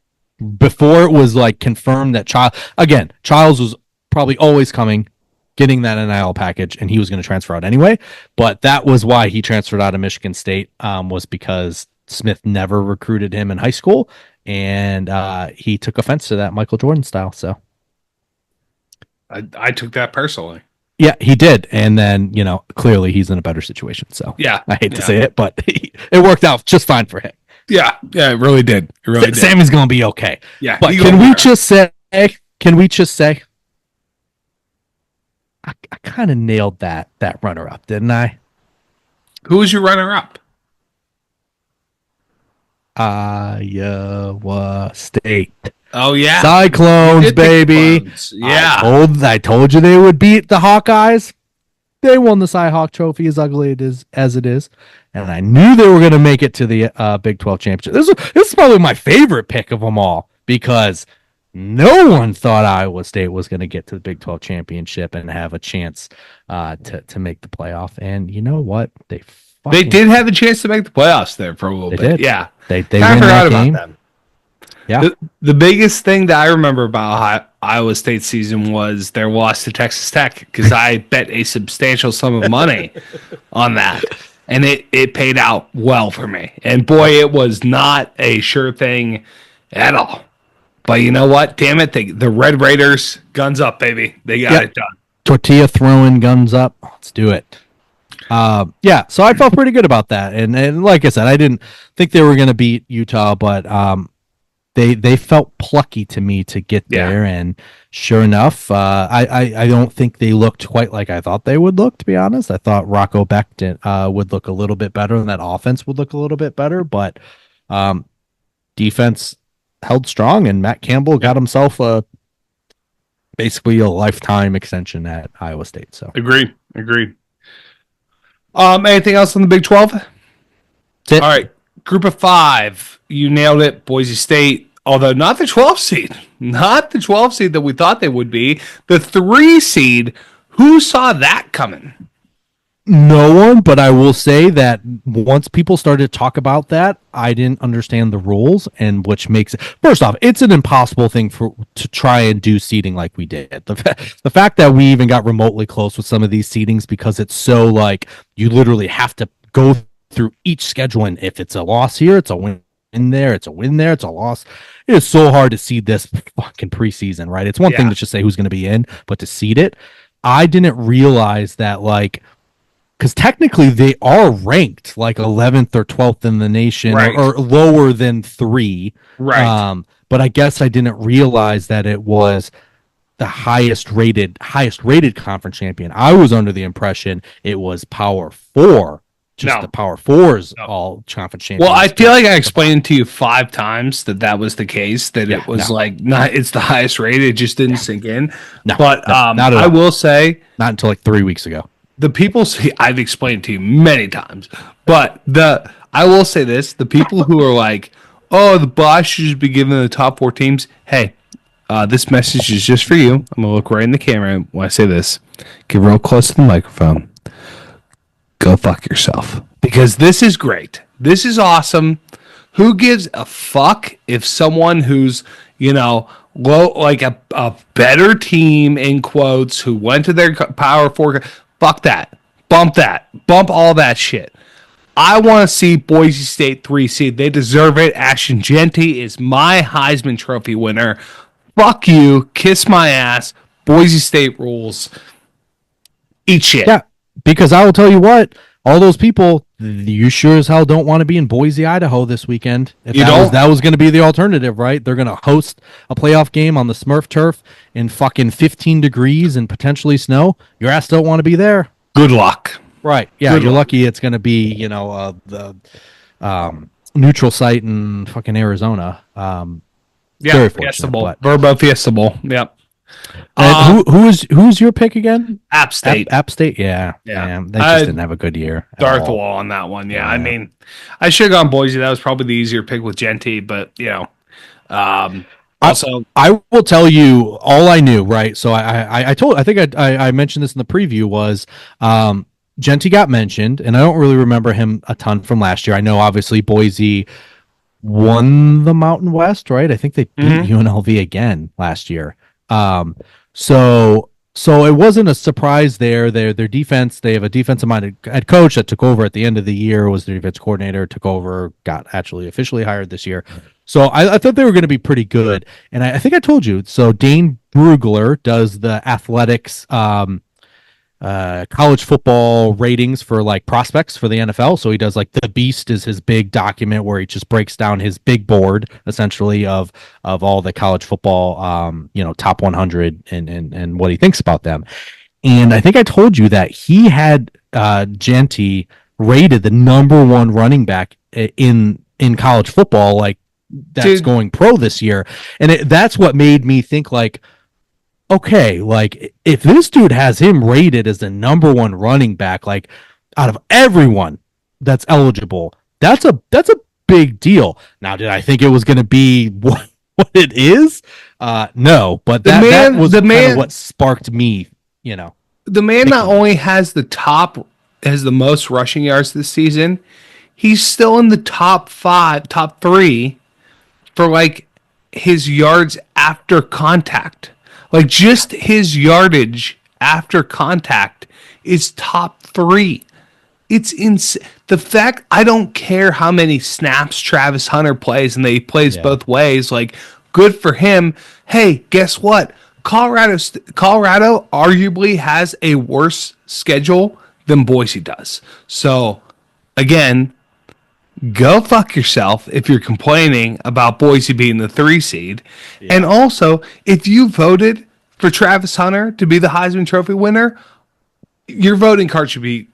Before it was like confirmed that Childs was probably always coming, getting that NIL package, and he was going to transfer out anyway. But that was why he transferred out of Michigan State, was because Smith never recruited him in high school, and he took offense to that Michael Jordan style. So I took that personally. yeah, he did, and then clearly he's in a better situation. So Yeah, I hate to say it, but it worked out just fine for him. Yeah, it really did. It really did. Sammy's going to be okay. Yeah, but can we just say? I kind of nailed that runner up, didn't I? Who was your runner up? Iowa State. Oh yeah, Cyclones, baby. Yeah, I told you they would beat the Hawkeyes. They won the Cy Hawk Trophy, as ugly as it is, and I knew they were going to make it to the Big 12 championship. This is probably my favorite pick of them all because no one thought Iowa State was going to get to the Big 12 championship and have a chance to make the playoff. And you know what? They did have a chance to make the playoffs there for a little bit. Did. Yeah, they win that game. About them. Yeah. The biggest thing that I remember about Iowa State season was their loss to Texas Tech because I bet a substantial sum of money on that. And it paid out well for me. And boy, it was not a sure thing at all. But you know what? Damn it. The Red Raiders, guns up, baby. They got it done. Tortilla throwing, guns up. Let's do it. So I felt pretty good about that. And like I said, I didn't think they were going to beat Utah, but they felt plucky to me to get there, and sure enough, I don't think they looked quite like I thought they would look, to be honest. I thought Rocco Becht would look a little bit better, and that offense would look a little bit better, but defense held strong, and Matt Campbell got himself basically a lifetime extension at Iowa State. So Agreed. Anything else on the Big 12? All right. Group of 5, you nailed it. Boise State, although not the 12 seed. Not the 12 seed that we thought they would be. The 3 seed, who saw that coming? No one, but I will say that once people started to talk about that, I didn't understand the rules, and which makes it, first off, it's an impossible thing to try and do seeding like we did. The fact that we even got remotely close with some of these seedings because it's so like you literally have to go through each schedule, and if it's a loss here, it's a win there, it's a win there, it's a loss. It is so hard to seed this fucking preseason, right? It's one thing to just say who's going to be in, but to seed it, I didn't realize that, like, because technically they are ranked like 11th or 12th in the nation, or lower than 3, right? But I guess I didn't realize that it was the highest rated conference champion. I was under the impression it was Power 4. The Power 4's all conference champions. Well, I feel like I explained to you 5 times that was the case, that it was it's the highest rated. It just didn't sink in. But not I will say, not until like 3 weeks ago. The people see, I've explained to you many times, but I will say this: the people who are like, "Oh, the boss should just be giving the top 4 teams." Hey, this message is just for you. I'm gonna look right in the camera when I say this. Get real close to the microphone. Go fuck yourself, because this is great. This is awesome. Who gives a fuck if someone who's, low, like a better team in quotes, who went to their Power 4, fuck that. Bump all that shit. I want to see Boise State 3 seed. They deserve it. Ashton Jeanty is my Heisman Trophy winner. Fuck you. Kiss my ass. Boise State rules. Eat shit. Yeah, because I will tell you what, all those people, you sure as hell don't want to be in Boise, Idaho this weekend. If that was going to be the alternative, right? They're going to host a playoff game on the Smurf turf in fucking 15 degrees and potentially snow. Your ass don't want to be there. Good luck. Right. Yeah, you're lucky it's going to be, the neutral site in fucking Arizona. Very fortunate. Verbo Fiesta Bowl. Yep. Who's your pick again? App State. App State, yeah. They just didn't have a good year. Darth Wall on that one. Yeah, I mean, I should have gone Boise. That was probably the easier pick with Jeanty, but also, I will tell you all I knew. Right, so I think I mentioned this in the preview was Jeanty got mentioned, and I don't really remember him a ton from last year. I know obviously Boise won the Mountain West, right? I think they beat UNLV again last year. So it wasn't a surprise there. Their defense, they have a defensive-minded head coach that took over at the end of the year, was their defense coordinator, took over, got actually officially hired this year. So I thought they were going to be pretty good. And I think I told you, so Dane Brugler does the athletics college football ratings for like prospects for the NFL. So he does like the Beast is his big document where he just breaks down his big board essentially of all the college football, top 100 and what he thinks about them. And I think I told you that he had Jeanty rated the number 1 running back in college football like that's Dude. going pro this year. And that's what made me think like, okay, like if this dude has him rated as the number one running back, like out of everyone that's eligible, that's a big deal. Now, did I think it was going to be what it is? No, but that was kind of what sparked me, you know. The man not only has the most rushing yards this season, he's still in the top 3 for like his yards after contact. Like just his yardage after contact is top 3. It's insane. The fact I don't care how many snaps Travis Hunter plays and they plays both ways. Like good for him. Hey, guess what? Colorado arguably has a worse schedule than Boise does. So again, go fuck yourself if you're complaining about Boise being the 3 seed. Yeah. And also, if you voted for Travis Hunter to be the Heisman Trophy winner, your voting card should be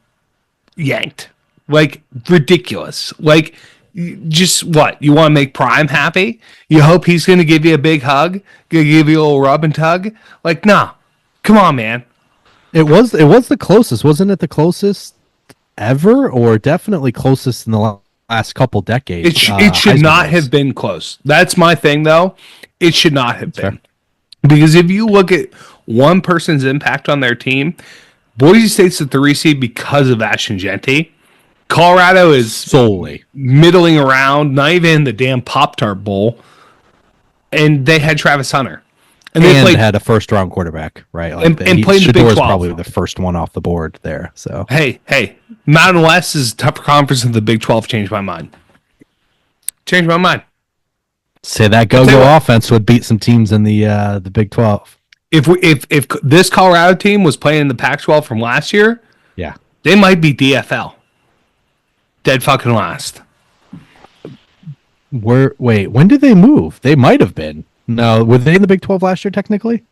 yanked. Like, ridiculous. Like, just what? You want to make Prime happy? You hope he's going to give you a big hug? Going to give you a little rub and tug? Like, nah. Come on, man. It was the closest. Wasn't it the closest ever? Or definitely closest in the last couple decades? It should not have been close. That's my thing, though. It should not have been. Fair. Because if you look at one person's impact on their team, Boise State's the 3 seed because of Ashton Jeanty. Colorado is solely middling around, not even in the damn Pop-Tart Bowl. And they had Travis Hunter. And they had a first-round quarterback, right? Like and played the Big 12. Probably the first one off the board there. So Hey, Mountain West is a tougher conference than the Big 12. Changed my mind. Say that go-go offense would beat some teams in the Big 12. If this Colorado team was playing in the Pac-12 from last year, yeah, they might be DFL. Dead fucking last. Wait, when did they move? They might have been. No, were they in the Big 12 last year technically?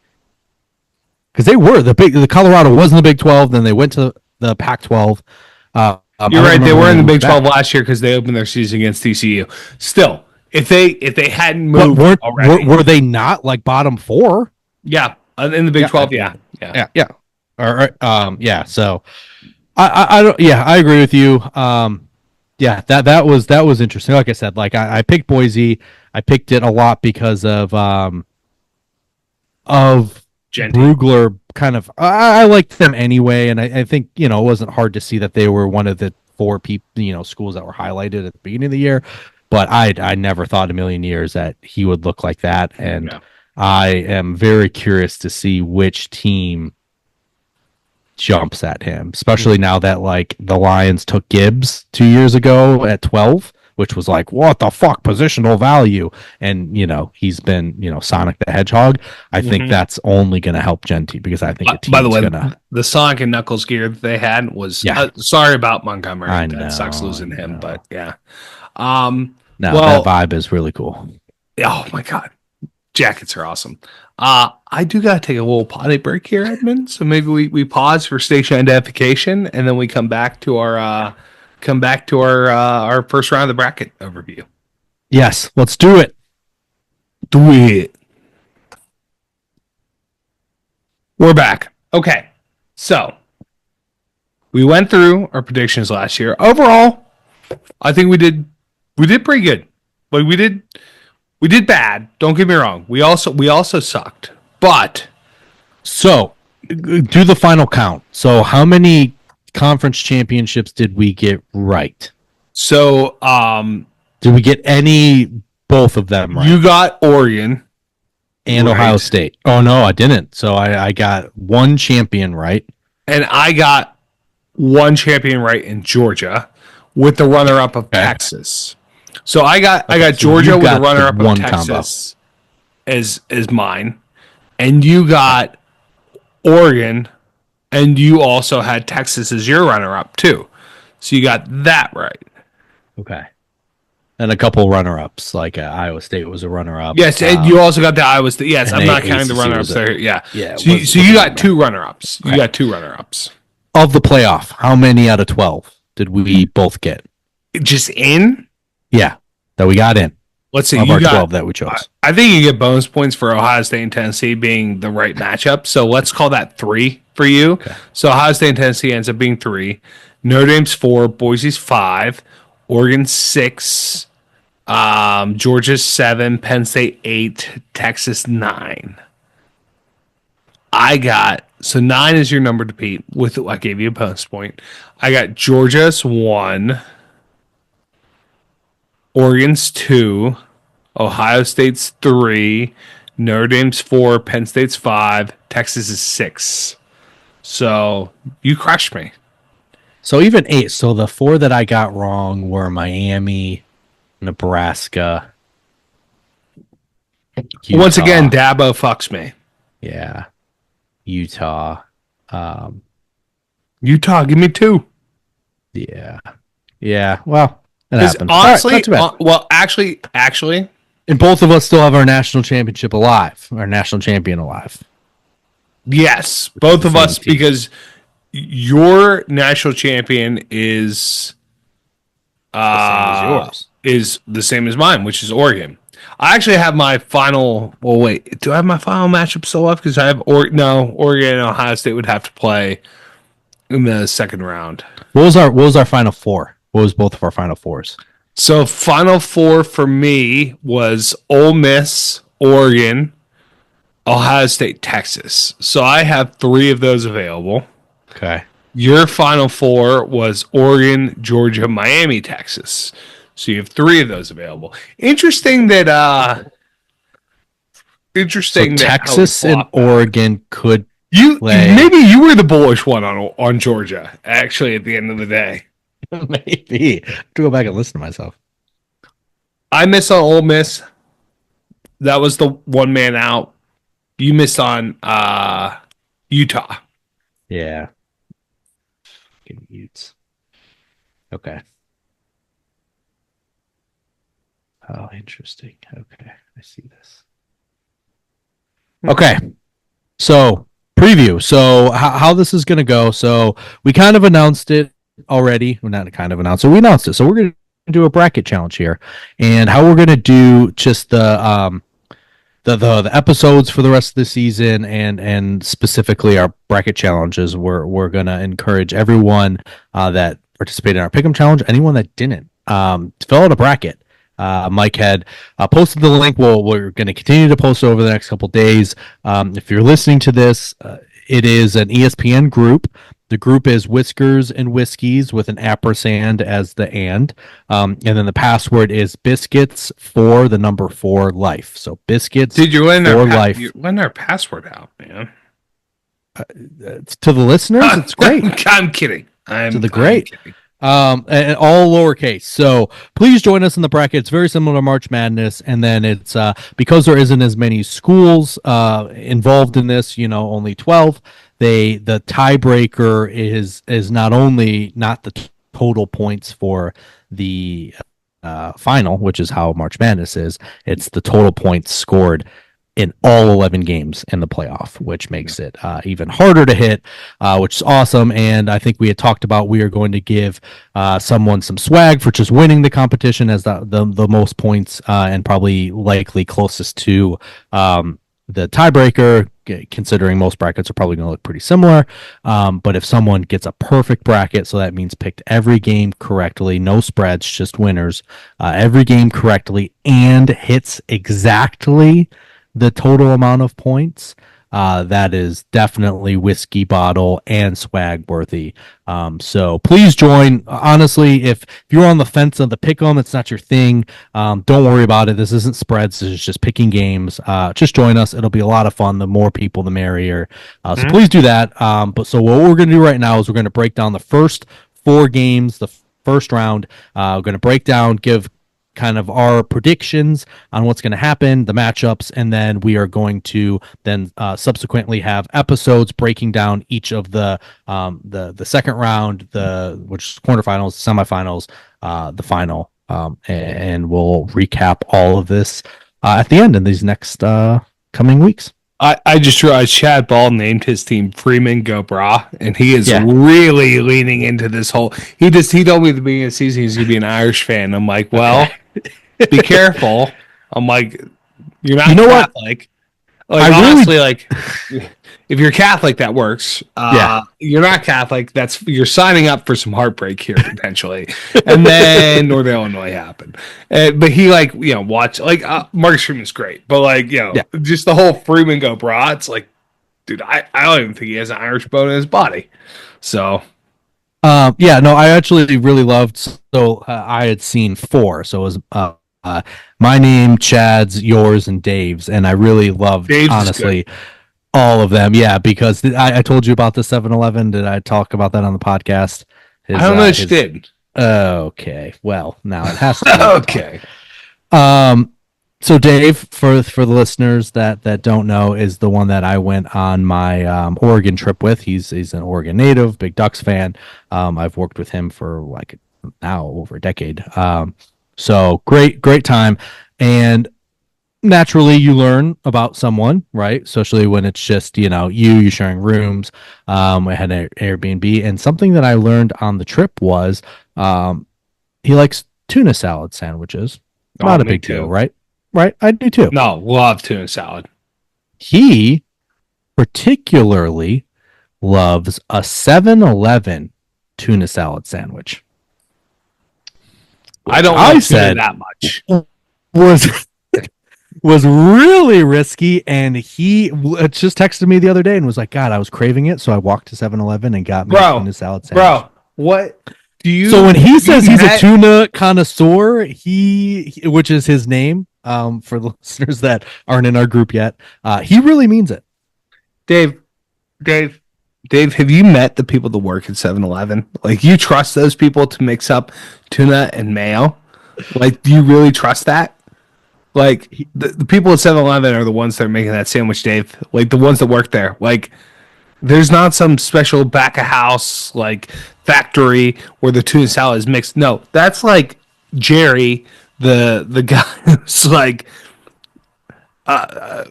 Because they were the Colorado was in the Big 12, then they went to the Pac-12. You're right. They were in the Big 12 last year because they opened their season against TCU. Still, if they hadn't moved already, were they not like bottom 4? Yeah, in the Big 12. Yeah. All right. Yeah. So, I don't. Yeah, I agree with you. Yeah, that was interesting. Like I said, like I picked Boise. I picked it a lot because of Brugler. Kind of, I liked them anyway, and I think it wasn't hard to see that they were one of the 4 schools that were highlighted at the beginning of the year. But I never thought a million years that he would look like that, and I am very curious to see which team jumps at him, especially now that like the Lions took Gibbs 2 years ago at 12, which was like, what the fuck, positional value, and he's been Sonic the Hedgehog. I think that's only going to help Jeanty because I think by the way, the Sonic and Knuckles gear that they had was sorry about Montgomery. That sucks losing him, but yeah. That vibe is really cool. Oh my god, jackets are awesome. I do gotta take a little potty break here, Edmund. So maybe we pause for station identification, and then we come back to our first round of the bracket overview. Yes, let's do it. Do it. We're back. Okay, so we went through our predictions last year. Overall, I think we did pretty good. Like we did bad. Don't get me wrong. We also sucked. But so do the final count. So how many conference championships did we get right? So did we get both of them right? You got Oregon and right. Ohio State. Oh no, I didn't. So I got one champion right. And I got one champion right in Georgia with the runner-up of Texas. So I got Georgia with the runner-up of Texas as mine, and you got Oregon, and you also had Texas as your runner-up too. So you got that right. Okay. And a couple runner-ups, like Iowa State was a runner-up. Yes, and you also got the Iowa State. Yes, I'm not counting the runner-ups there. Yeah. So you got 2 runner-ups. You got 2 runner-ups. Of the playoff, how many out of 12 did we both get? Just in? Yeah, that we got in. let's see. of You our got. 12 that we I chose. I think you get bonus points for Ohio State and Tennessee being the right matchup. So let's call that 3 for you. Okay. So Ohio State and Tennessee ends up being 3. Notre Dame's 4. Boise's 5. Oregon 6. Georgia 7. Penn State 8. Texas 9. I got so 9 is your number to beat. With I gave you a bonus point. I got Georgia's 1. Oregon's 2. Ohio State's 3, Notre Dame's 4, Penn State's 5, Texas is 6. So you crushed me. So even 8. So the 4 that I got wrong were Miami, Nebraska, Utah. Once again, Dabo fucks me. Yeah. Utah. Utah, give me 2. Yeah. Yeah. Well, it Because happened. honestly, All right, not too bad. well, actually, And both of us still have our national championship alive, our national champion alive. yes, both the of same us, team. because your national champion is The same as yours. is the same as mine, which is Oregon. I actually have my final. Well, wait, do I have my final matchup still up? Because I have Oregon and Ohio State would have to play in the second round. What was our final 4? What was both of our final 4s? So final 4 for me was Ole Miss, Oregon, Ohio State, Texas. So I have 3 of those available. Okay. Your final 4 was Oregon, Georgia, Miami, Texas. So you have 3 of those available. Interesting that So Texas and Oregon could play. Maybe you were the bullish one on Georgia, actually, at the end of the day. Maybe. I have to go back and listen to myself. I missed on Ole Miss. That was the one man out. You missed on Utah. Yeah. Fucking Utes. Okay. Oh, interesting. Okay. I see this. Okay. So, preview. So, how this is going to go. So, we kind of announced it already. We're not kind of announced it. We announced it. So, we're going to do a bracket challenge here. And how we're going to do just the episodes for the rest of the season and specifically our bracket challenges. We're going to encourage everyone that participated in our Pick'em challenge, anyone that didn't, to fill out a bracket. Mike had posted the link. We're going to continue to post over the next couple days. If you're listening to this, it is an ESPN group. The group is Whiskers and Whiskeys with an ampersand as the and then the password is biscuits for the number 4 life. So biscuits. Did you win for life? You win our password out, man. To the listeners, it's great. I'm kidding. To the great. And all lowercase. So please join us in the bracket. It's very similar to March Madness, and then it's because there isn't as many schools involved in this. Only 12. The tiebreaker is not only not the total points for the final, which is how March Madness is. It's the total points scored in all 11 games in the playoff, which makes it even harder to hit, which is awesome. And I think we had talked about we are going to give someone some swag for just winning the competition as the most points and probably likely closest to the tiebreaker, considering most brackets are probably going to look pretty similar. But if someone gets a perfect bracket, so that means picked every game correctly, no spreads, just winners, every game correctly, and hits exactly the total amount of points, that is definitely whiskey bottle and swag worthy. So please join. Honestly, if you're on the fence of the pick 'em, it's not your thing. Don't worry about it. This isn't spreads. This is just picking games. Just join us. It'll be a lot of fun. The more people, the merrier. So please do that. But so what we're going to do right now is we're going to break down the first 4 games, the first round. We're going to break down, give kind of our predictions on what's going to happen, the matchups, and then we are going to then subsequently have episodes breaking down each of the second round, which is quarterfinals, semifinals, the final, and we'll recap all of this at the end in these next coming weeks. I just realized Chad Ball named his team Freeman Go Bra, and he is really leaning into this whole. He told me at the beginning of the season he's going to be an Irish fan. I'm like, well, Be careful. I'm like, you're not You know what? Catholic. Like, I honestly, really, like, if you're Catholic, that works. yeah. You're not Catholic. You're signing up for some heartbreak here potentially, and then Northern Illinois happened. But he like watch like Marcus Freeman's great, but like Yeah. just the whole Freeman go bra. It's like, dude, I don't even think he has an Irish bone in his body. So Yeah, no, I actually really loved. So I had seen four. So it was uh, my name, Chad's, yours, and Dave's, and I really loved Dave's is good. honestly all of them. Yeah, because I told you about the 7-Eleven. Did I talk about that on the podcast? I don't know if you did. Okay, well now it has to be Okay. So Dave, for the listeners that don't know, is the one that I went on my Oregon trip with. He's an Oregon native, big Ducks fan. I've worked with him for like now over a decade. So great time, and naturally you learn about someone, right? Especially when it's just you sharing rooms. I had an Airbnb, and something that I learned on the trip was he likes tuna salad sandwiches. Not a big deal, right? Right, I do too. No, love tuna salad. He particularly loves a 7-Eleven tuna salad sandwich. I don't like tuna that much. Was was really risky, and he just texted me the other day and was like, God, I was craving it, so I walked to 7-Eleven and got me a tuna salad sandwich. Bro, what do you... So when he says he's a tuna connoisseur, which is his name, for the listeners that aren't in our group yet, he really means it. Dave, have you met the people that work at 7-Eleven? Like, you trust those people to mix up tuna and mayo? Like, do you really trust that? Like, the people at 7-Eleven are the ones that are making that sandwich, Dave. Like, the ones that work there. Like, there's not some special back of house, like, factory where the tuna salad is mixed. No, that's like Jerry, the guy who's like high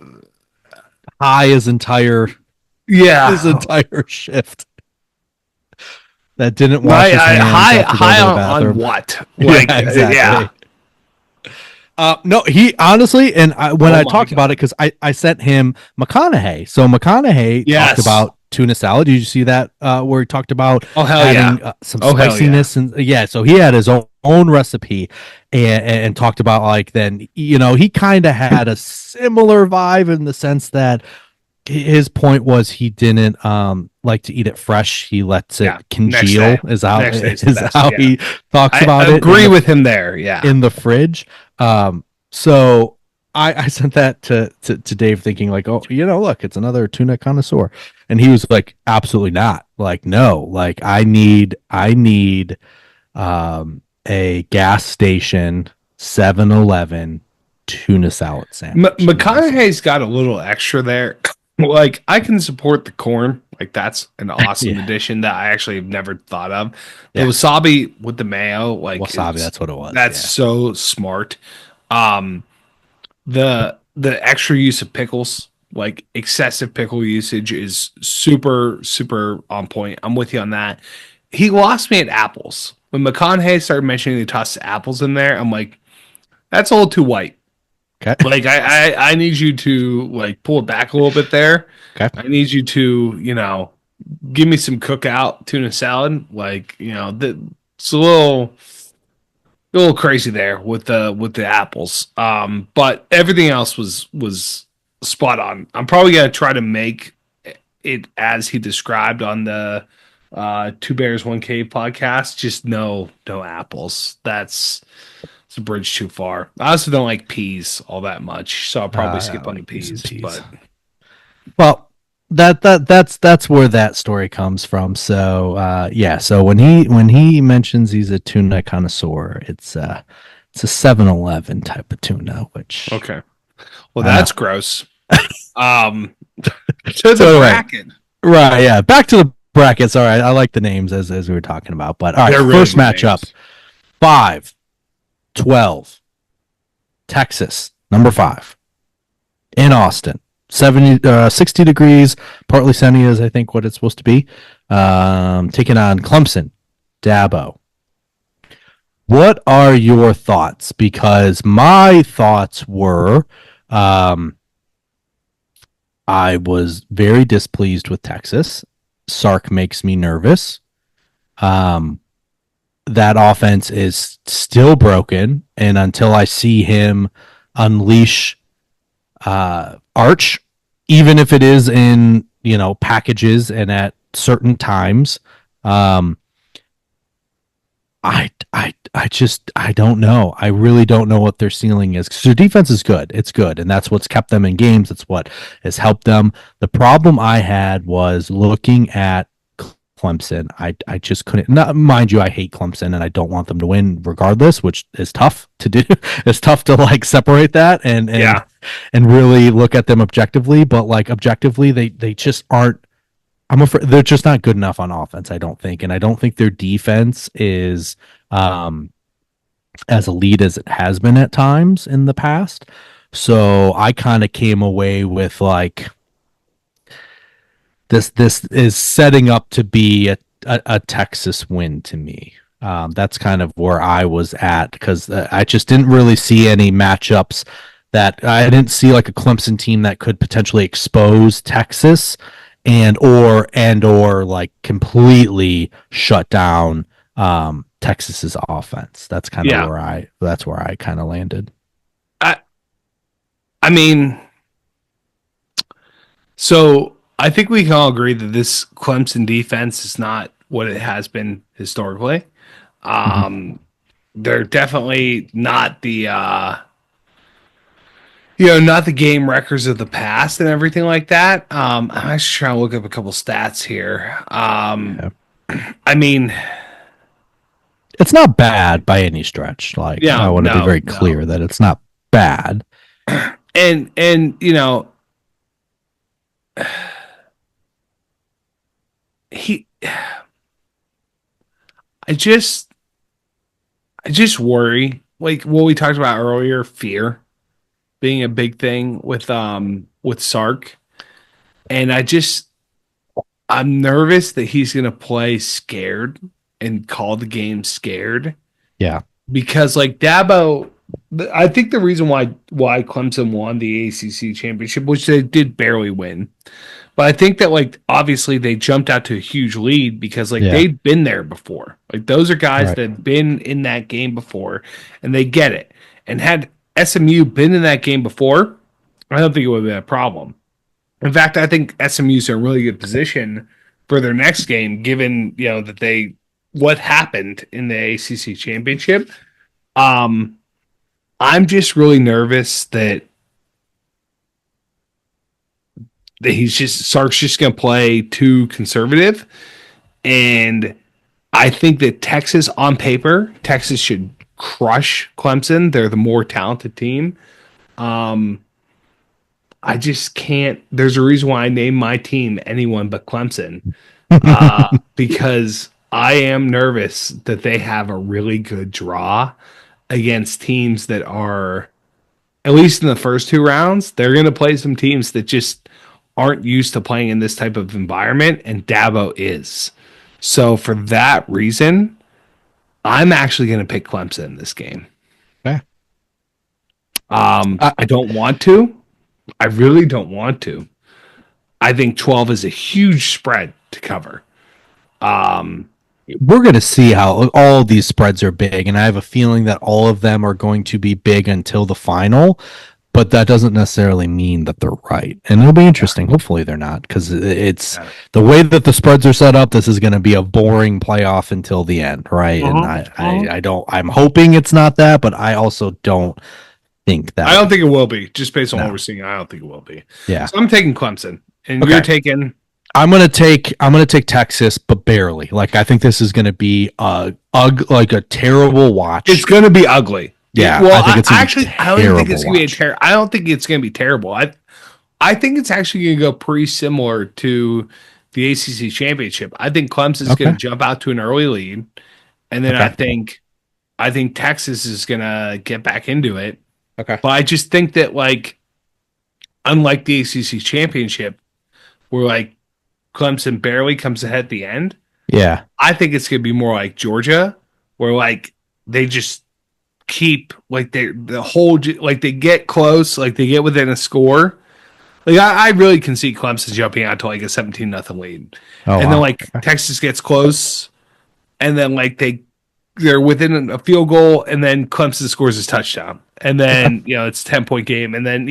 his entire shift that didn't wash his hands high on what, like, yeah, exactly. No, he honestly, and when I talked about it, because I sent him McConaughey. So McConaughey talked about tuna salad. Did you see that where he talked about adding some spiciness? And so he had his own recipe and talked about, like, then he kind of had a similar vibe in the sense that his point was he didn't like to eat it fresh. He lets it congeal. Is how he talks about it. I agree with him there. Yeah, in the fridge. So I sent that to Dave, thinking like, oh, look, it's another tuna connoisseur, and he was like, absolutely not. Like, no, like I need a gas station 7-Eleven tuna salad sandwich. McConaughey's got a little extra there. Like, I can support the corn. Like, that's an awesome addition that I actually have never thought of. The wasabi with the mayo, like wasabi, that's what it was. That's so smart. The extra use of pickles, like excessive pickle usage, is super, super on point. I'm with you on that. He lost me at apples. When McConaughey started mentioning he tossed apples in there, I'm like, that's a little too white. Okay. Like, I need you to, like, pull it back a little bit there. Okay. I need you to, give me some cookout tuna salad. Like, it's a little crazy there with the apples. But everything else was spot on. I'm probably gonna try to make it as he described on the Two Bears One Cave podcast. Just no apples. It's a bridge too far. I also don't like peas all that much, so I'll probably skip on the peas. But well, that's where that story comes from. So so when he mentions he's a tuna connoisseur, it's a 7-Eleven type of tuna, which okay. Well, that's gross. To the bracket. Right, yeah. Back to the brackets. All right. I like the names as we were talking about. But all right, really first matchup. 5-12. Texas, number 5. In Austin. 60 degrees, partly sunny is I think what it's supposed to be. Taking on Clemson, Dabo. What are your thoughts? Because my thoughts were, um, I was very displeased with Texas. Sark makes me nervous. Um, that offense is still broken, and until I see him unleash Arch, even if it is in packages and at certain times, um, I don't know. I really don't know what their ceiling is. 'Cause their defense is good. It's good, and that's what's kept them in games. It's what has helped them. The problem I had was looking at Clemson. I just couldn't. Not mind you, I hate Clemson, and I don't want them to win regardless, which is tough to do. It's tough to like separate that Yeah. and really look at them objectively. But like objectively, they just aren't. I'm afraid they're just not good enough on offense, I don't think. And I don't think their defense is um, as elite as it has been at times in the past. So I kind of came away with like this is setting up to be a Texas win to me. That's kind of where I was at because I just didn't really see any matchups that I didn't see like a Clemson team that could potentially expose Texas and or like completely shut down Texas's offense. That's kind of Yeah. where I kind of landed. I I mean, so I think we can all agree that this Clemson defense is not what it has been historically. Mhm. Um, they're definitely not the not the game records of the past and everything like that. I'm actually trying to look up a couple stats here. Yeah. I mean, It's not bad by any stretch. Like I want to be no, very no, clear that it's not bad. and he, I just, I just worry like what we talked about earlier, fear being a big thing with Sark, and I'm nervous that he's gonna play scared and call the game scared Yeah. because like Dabo, I think the reason why Clemson won the ACC championship, which they did barely win, but I think that like obviously they jumped out to a huge lead because like Yeah. they've been there before. Like those are guys Right. that have been in that game before and they get it. And had SMU been in that game before, I don't think it would have been a problem. In fact, I think SMU's in a really good position for their next game, given that they what happened in the ACC championship. Um, I'm just really nervous that he's just Sark's just going to play too conservative, and I think that Texas on paper, Texas should crush Clemson. They're the more talented team. Um, I just can't. There's a reason why I name my team anyone but Clemson, because I am nervous that they have a really good draw against teams that are, at least in the first two rounds, they're going to play some teams that just aren't used to playing in this type of environment, and Dabo is. So for that reason, I'm actually going to pick Clemson in this game. Yeah. I, I don't want to. I really don't want to. I think 12 is a huge spread to cover. Um, we're going to see how all of these spreads are big, and I have a feeling that all of them are going to be big until the final. But that doesn't necessarily mean that they're right, and it'll be interesting. Hopefully, they're not because it's the way that the spreads are set up. This is going to be a boring playoff until the end, right? And I don't. I'm hoping it's not that, but I also don't think I that. don't think it will be, just based on what No. we're seeing. I don't think it will be. Yeah. So I'm taking Clemson, and you're Okay. taking. I'm gonna take Texas, but barely. Like I think this is gonna be like a terrible watch. It's going to be ugly. Yeah, Well, I think it's gonna be actually, I don't even think terrible it's going to be a watch. terrible. I don't think it's going to be terrible. I think it's actually going to go pretty similar to the ACC championship. I think Clemson's going Okay. to jump out to an early lead, and then I Okay. think I think Texas is going to get back into it. Okay. But I just think that like unlike the ACC championship, where like Clemson barely comes ahead at the end, Yeah. I think it's going to be more like Georgia, where like they just keep like they get close, like they get within a score. Like I really can see Clemson jumping out to like a 17-0 lead, Oh and then wow. like Texas gets close, and then like they're within a field goal, and then Clemson scores his touchdown, and Okay. then it's a 10-point game, and then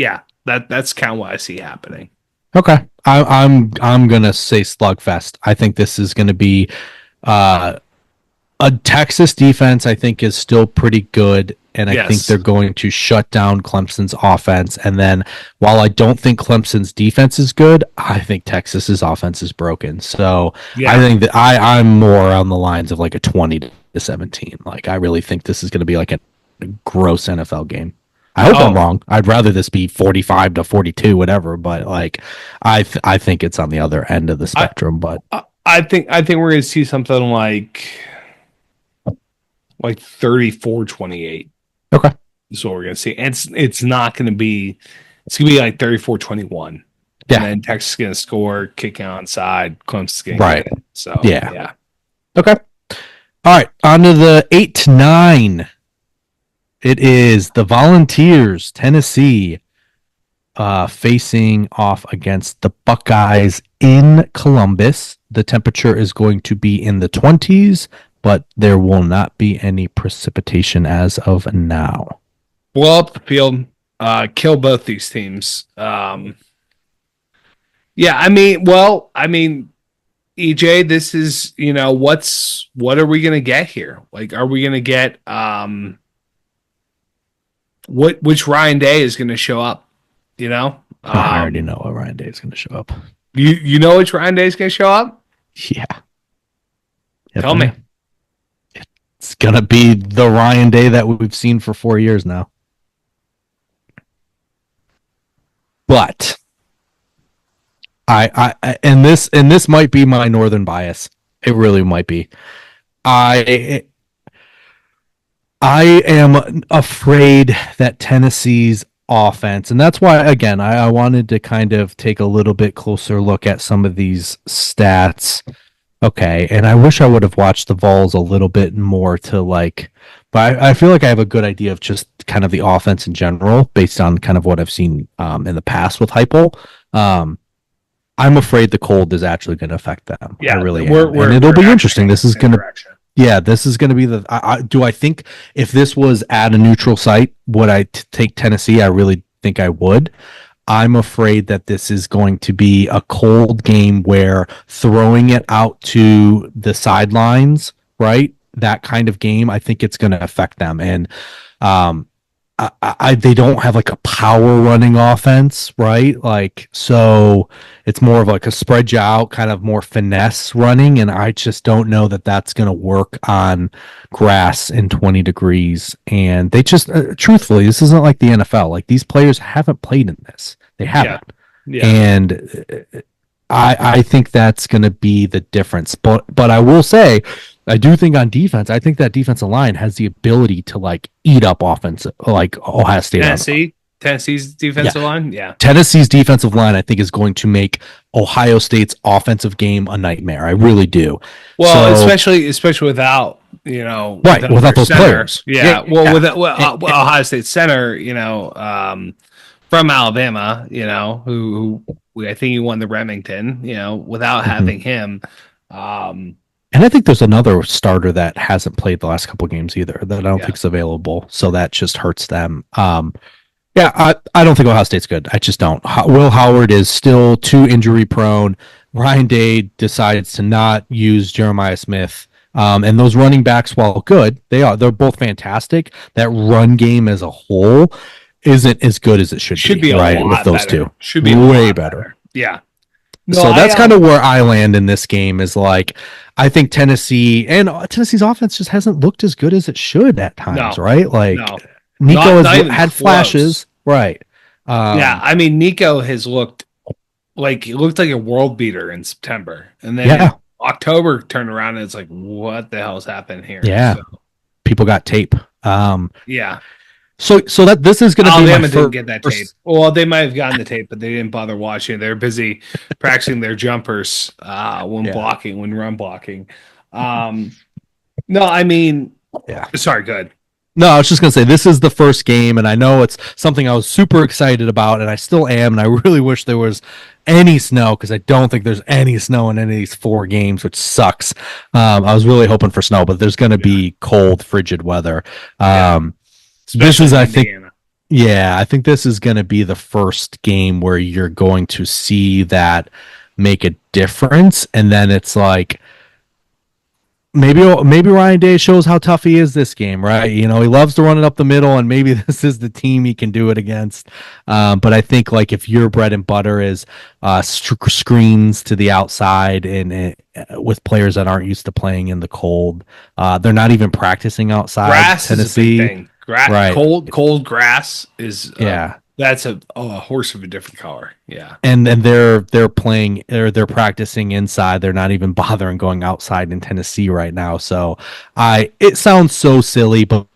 that's kind of what I see happening. Okay. I'm gonna say slugfest. I think this is gonna be uh a Texas defense. I think is still pretty good, and I think they're Yes, going to shut down Clemson's offense. And then while I don't think Clemson's defense is good, I think Texas's offense is broken. So I yeah. think that I'm more on the lines of like a 20-17. Like I really think this is going to be like a gross NFL game. I hope I'm Oh, wrong. I'd rather this be 45-42, whatever. But like, I think it's on the other end of the I spectrum. But I think we're gonna see something like 34-28. okay, Is what we're gonna see. And it's not gonna be it's gonna be like 34-21. And yeah, then Texas is gonna score, kick out onside, Clemson's gonna right, get it. So yeah, yeah. okay. All right, on to the 8-9. It is the Volunteers, Tennessee, facing off against the Buckeyes in Columbus. The temperature is going to be in the 20s, but there will not be any precipitation as of now. Blow up the field, kill both these teams. Yeah, I mean, EJ, this is, what are we gonna get here? Like, are we gonna get which Ryan Day is gonna show up? You know? I already know what Ryan Day is going to show up. You know which Ryan Day is gonna show up? Yeah. Yep, Tell me. it's going to be the Ryan Day that we've seen for 4 years now. But and this might be my northern bias. It really might be. I I am afraid that Tennessee's offense, and that's why again I wanted to kind of take a little bit closer look at some of these stats. Okay, and I wish I would have watched the Vols a little bit more to like, but I feel like I have a good idea of just kind of the offense in general based on kind of what I've seen in the past with Heupel. Um, I'm afraid the cold is actually going to affect them. I Yeah, really we're am, and we're it'll we're be actually interesting. going This in the is same going to, direction. yeah, this is going to be the. Do I think if this was at a neutral site, would I take Tennessee? I really think I would. I'm afraid that this is going to be a cold game where throwing it out to the sidelines, right? That kind of game, I think it's going to affect them. And um, they don't have like a power running offense, right? Like, so it's more of like a spread you out, kind of more finesse running. And I just don't know that that's going to work on grass in 20 degrees. And they just, truthfully, this isn't like the NFL. Like, these players haven't played in this, they Yeah. haven't. Yeah. And I think that's going to be the difference. But I will say, I do think on defense, I think that defensive line has the ability to like eat up offense, like Ohio State. Tennessee's Yeah, defensive line. Yeah. Tennessee's defensive line, I think, is going to make Ohio State's offensive game a nightmare. I really do. Well, So especially without right, without without their those center. players, Yeah. yeah, Well, yeah. Ohio State center, from Alabama, I think he won the Remington. Without Mhm. having him, um, And I think there's another starter that hasn't played the last couple games either that I don't yeah, think is available. So that just hurts them. Yeah, I don't think Ohio State's good. I just don't. Will Howard is still too injury prone. Ryan Day decides to not use Jeremiah Smith. And those running backs, while good, they're both fantastic. That run game as a whole isn't as good as it should should be, be a right? With lot those better. two. Should be a Way lot better. better. Yeah. No, So I that's kind of where I land in this game is like, I think Tennessee's offense just hasn't looked as good as it should at times, no, right? Like no, Nico not has even had close. flashes, right? Yeah, I mean, Nico has looked like he looked like a world beater in September, and then in Yeah, October turned around and it's like, what the hell's happened here? yeah. So People got tape. yeah, So that this is going to be my Alabama didn't get that tape. first. Well, they might have gotten the tape, but they didn't bother watching. They're busy practicing their jumpers when Yeah. run blocking. No, I mean, Yeah. Sorry, good. No, I was just gonna say this is the first game, and I know it's something I was super excited about, and I still am, and I really wish there was any snow because I don't think there's any snow in any of these 4 games, which sucks. I was really hoping for snow, but there's gonna Yeah, be cold, frigid weather. yeah, Um, this especially is, in I think, Indiana. yeah, I think this is gonna be the first game where you're going to see that make a difference, and then it's like maybe Ryan Day shows how tough he is this game, right? You know, he loves to run it up the middle, and maybe this is the team he can do it against. But I think like if your bread and butter is screens to the outside and with players that aren't used to playing in the cold, they're not even practicing outside. Grass is a big Tennessee, thing. right? Cold grass is Yeah, that's a horse of a different color. Yeah. and they're playing or they're practicing inside. They're not even bothering going outside in Tennessee right now. So it sounds so silly, but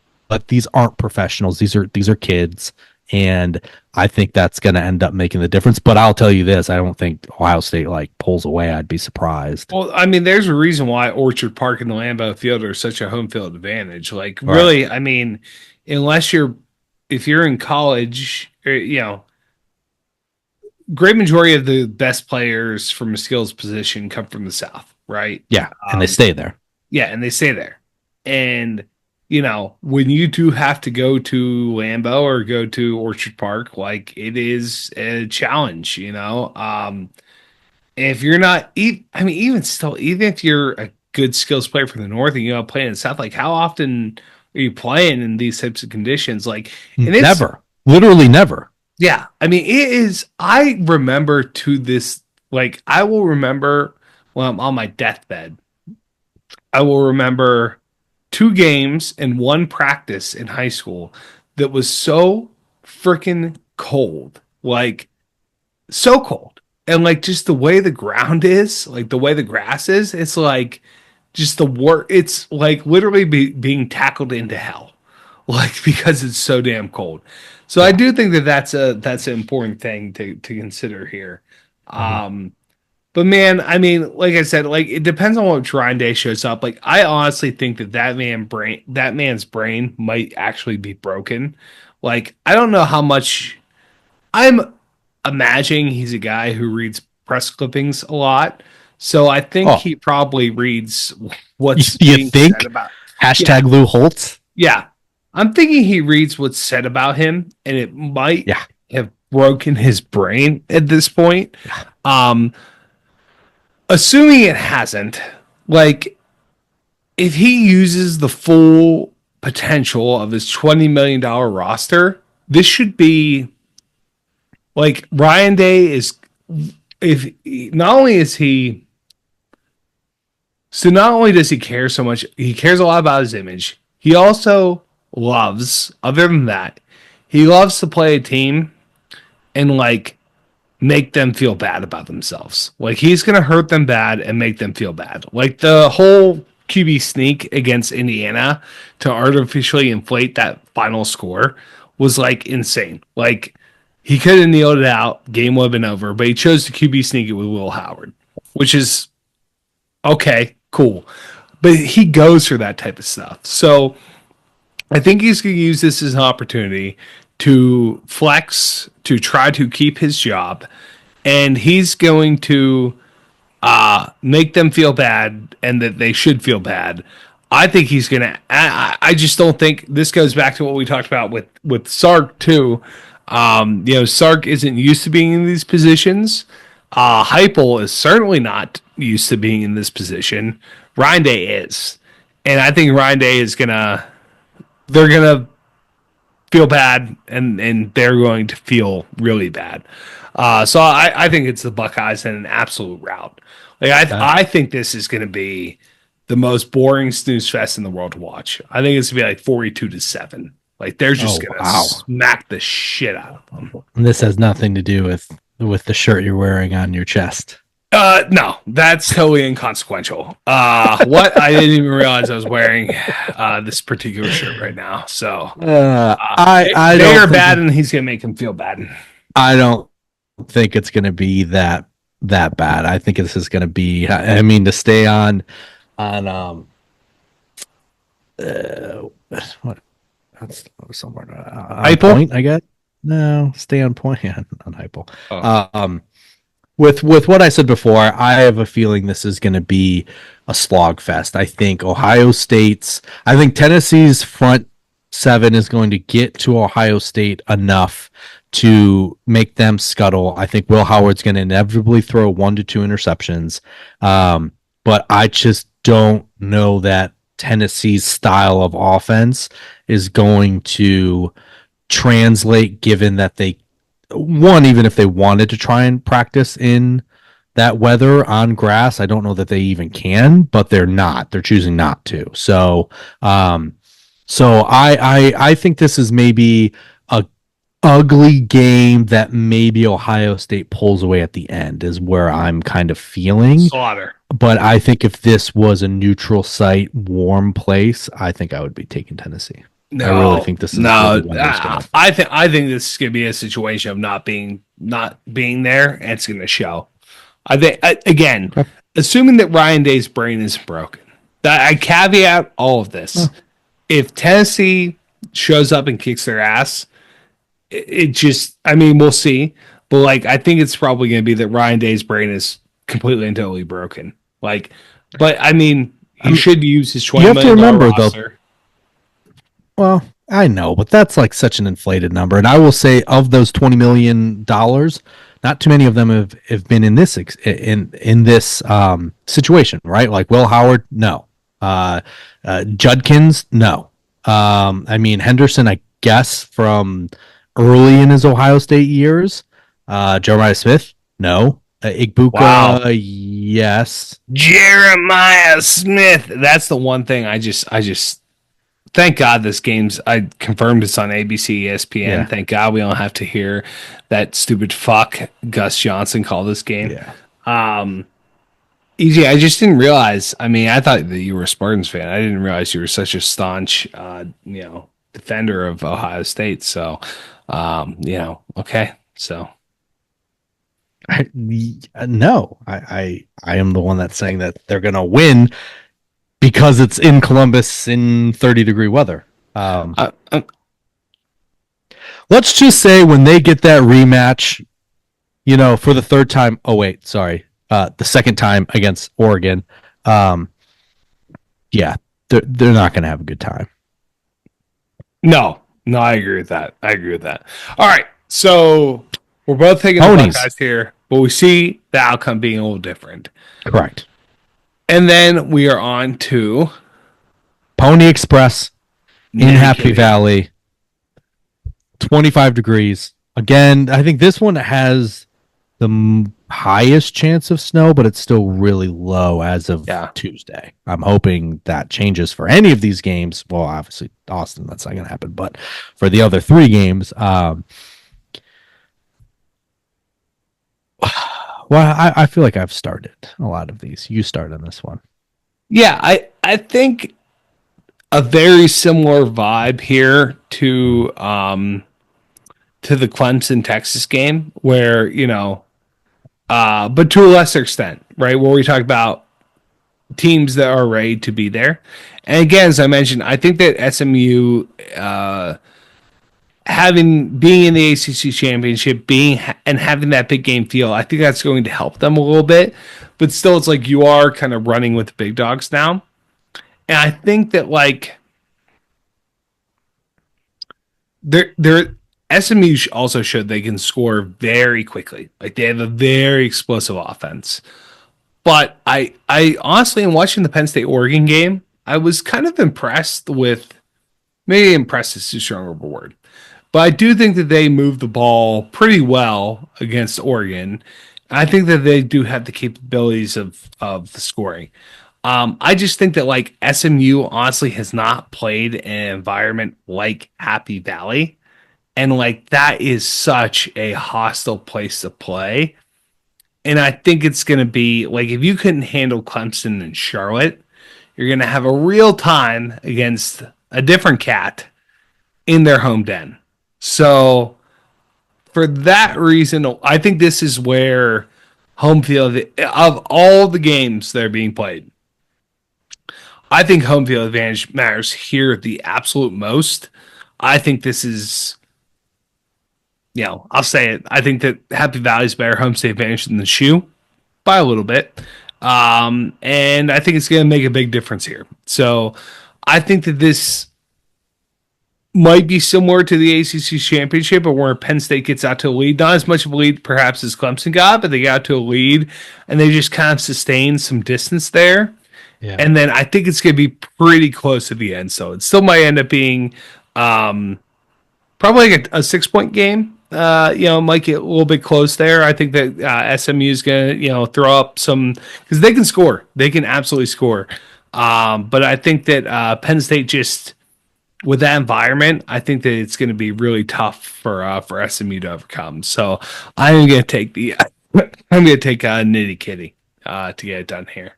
these aren't professionals. These are kids, and I think that's going to end up making the difference. But I'll tell you this: I don't think Ohio State like pulls away. I'd be surprised. Well, I mean, there's a reason why Orchard Park and the Lambeau Field are such a home field advantage. Like, All right. really, I mean, unless you're if you're in college, great majority of the best players from a skills position come from the South, right? Yeah, and they Um, stay there. yeah, and they stay there. And when you do have to go to Lambeau or go to Orchard Park, like it is a challenge. If you're not, I mean, even still, even if you're a good skills player from the North and playing in the South, like how often are you playing in these types of conditions? Like, and it's Never, literally never. yeah, I mean, it is. I remember to this, like, I will remember when I'm on my deathbed. I will remember 2 games and 1 practice in high school that was so freaking cold, like so cold, and like just the way the ground is, like the way the grass is, it's like just the work. It's like literally being tackled into hell, like because it's so damn cold. So I Yeah. do think that that's an important thing to consider here. Mhm. But man, I mean, like I said, like it depends on what Ryan Day shows up. Like I honestly think that man's brain might actually be broken. Like I don't know how much I'm imagining he's a guy who reads press clippings a lot. So I think Oh, he probably reads what's you being said think? about. Yeah, Hashtag Lou Holtz. yeah. I'm thinking he reads what's said about him, and it might Yeah. have broken his brain at this point. Um, Assuming it hasn't, like if he uses the full potential of his $20 million roster, this should be like Ryan Day is if not only is he so not only does he care so much, he cares a lot about his image. He also loves, other than that, he loves to play a team and like make them feel bad about themselves. Like he's going to hurt them bad and make them feel bad. Like the whole QB sneak against Indiana to artificially inflate that final score was like insane. Like he could have kneeled it out, game would have been over, but he chose to QB sneak it with Will Howard, which is okay, cool. But he goes for that type of stuff. So I think he's going to use this as an opportunity to flex, to try to keep his job, and he's going to make them feel bad and that they should feel bad. I think he's gonna. I just don't think this goes back to what we talked about with Sark too. Sark isn't used to being in these positions. Heupel is certainly not used to being in this position. Ryan Day is, and I think Ryan Day is gonna. They're gonna feel bad, and they're going to feel really bad. So I think it's the Buckeyes in an absolute rout. Like Uh, I think this is going to be the most boring snooze fest in the world to watch. I think it's going to be like 42-7. Like they're just oh going to wow. smack the shit out of them. And this has nothing to do with the shirt you're wearing on your chest. No, that's totally inconsequential. What I didn't even realize I was wearing this particular shirt right now. So I they don't are think bad, and he's gonna make him feel bad. I don't think it's going to be that bad. I think this is going to be. I mean, to stay on what? That's somewhere on April. point, I guess. No, stay on point. Yeah, on Hypo. Oh, With what I said before, I have a feeling this is going to be a slog fest. I think Tennessee's front seven is going to get to Ohio State enough to make them scuttle. I think Will Howard's going to inevitably throw 1 to 2 interceptions. But I just don't know that Tennessee's style of offense is going to translate, given that even if they wanted to try and practice in that weather on grass, I don't know that they even can, but they're not. They're choosing not to. So I think this is maybe a ugly game that maybe Ohio State pulls away at the end is where I'm kind of feeling. slaughter. But I think if this was a neutral site, warm place, I think I would be taking Tennessee. I really think this is where No. the weather's going. I think this is gonna be a situation of not being there, and it's gonna show. I think again, Okay. assuming that Ryan Day's brain isn't broken, that I caveat all of this. If Tennessee shows up and kicks their ass, it just, I mean, we'll see. But like, I think it's probably going to be that Ryan Day's brain is completely and totally broken. Like, but I mean, he should use his You have to $20 million remember, though, roster. well, I know, but that's like such an inflated number. And I will say, of those $20 million, not too many of them have been in this situation, right? Like Will Howard, no. Judkins, no. I mean Henderson, I guess from early in his Ohio State years. Jeremiah Smith, no. Igbuka, Wow. yes. Jeremiah Smith. That's the one thing I just thank God this game's, I confirmed it's on ABC, ESPN. Yeah. Thank God we don't have to hear that stupid fuck Gus Johnson call this game. Yeah. EJ, I just didn't realize. I mean, I thought that you were a Spartans fan. I didn't realize you were such a staunch, defender of Ohio State. So, okay. So, No, I am the one that's saying that they're going to win because it's in Columbus in 30-degree weather. uh, Let's just say when they get that rematch, for the third time. Oh wait, sorry, the second time against Oregon. Yeah, they're not going to have a good time. no, I agree with that. All right. So, we're both taking the Ponies. Buckeyes here, but we see the outcome being a little different. Correct. And then we are on to Pony Express in Happy kidding. Valley. 25 degrees. Again, I think this one has the highest chance of snow, but it's still really low as of Tuesday. I'm hoping that changes for any of these games. Well, obviously, Austin, that's not going to happen. But for the other 3 games, well, I feel like I've started a lot of these. You start on this one. Yeah, I think a very similar vibe here to the Clemson Texas game, where but to a lesser extent, right? Where we talk about teams that are ready to be there, and again, as I mentioned, I think that SMU being in the ACC championship, and having that big game feel, I think that's going to help them a little bit. But still, it's like you are kind of running with the big dogs now, and I think that like they're SMU also showed they can score very quickly. Like they have a very explosive offense. But I honestly, in watching the Penn State Oregon game, I was kind of impressed with, maybe impressed is too strong of a word, but I do think that they moved the ball pretty well against Oregon. I think that they do have the capabilities of the scoring. I just think that like SMU honestly has not played in an environment like Happy Valley. And like that is such a hostile place to play. And I think it's going to be like, if you couldn't handle Clemson and Charlotte, you're going to have a real time against a different cat in their home den. So for that reason, I think this is where home field of all the games that are being played, I think home field advantage matters here the absolute most. I think this is, I'll say it. I think that Happy Valley is better home state advantage than the shoe by a little bit. And I think it's going to make a big difference here. So I think that this might be similar to the ACC championship, or where Penn State gets out to a lead. Not as much of a lead, perhaps, as Clemson got, but they got to a lead and they just kind of sustained some distance there. Yeah. And then I think it's going to be pretty close to the end. So it still might end up being probably like a 6 point game. Might get a little bit close there. I think that SMU is going to, throw up some, because they can score. They can absolutely score. But I think that Penn State just, with that environment, I think that it's going to be really tough for SMU to overcome. So I'm going to take Nitty Kitty to get it done here.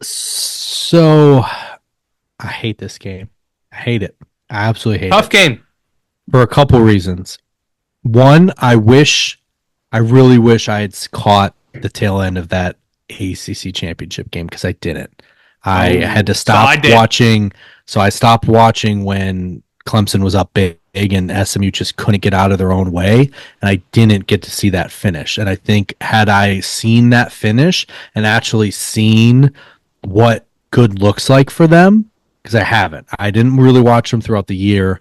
So I hate this game. I hate it. I absolutely hate Tough it. game. For a couple reasons. One, I really wish I had caught the tail end of that ACC championship game because I didn't. I had to stop watching. So I stopped watching when Clemson was up big and SMU just couldn't get out of their own way. And I didn't get to see that finish. And I think had I seen that finish and actually seen what good looks like for them, because I haven't. I didn't really watch them throughout the year.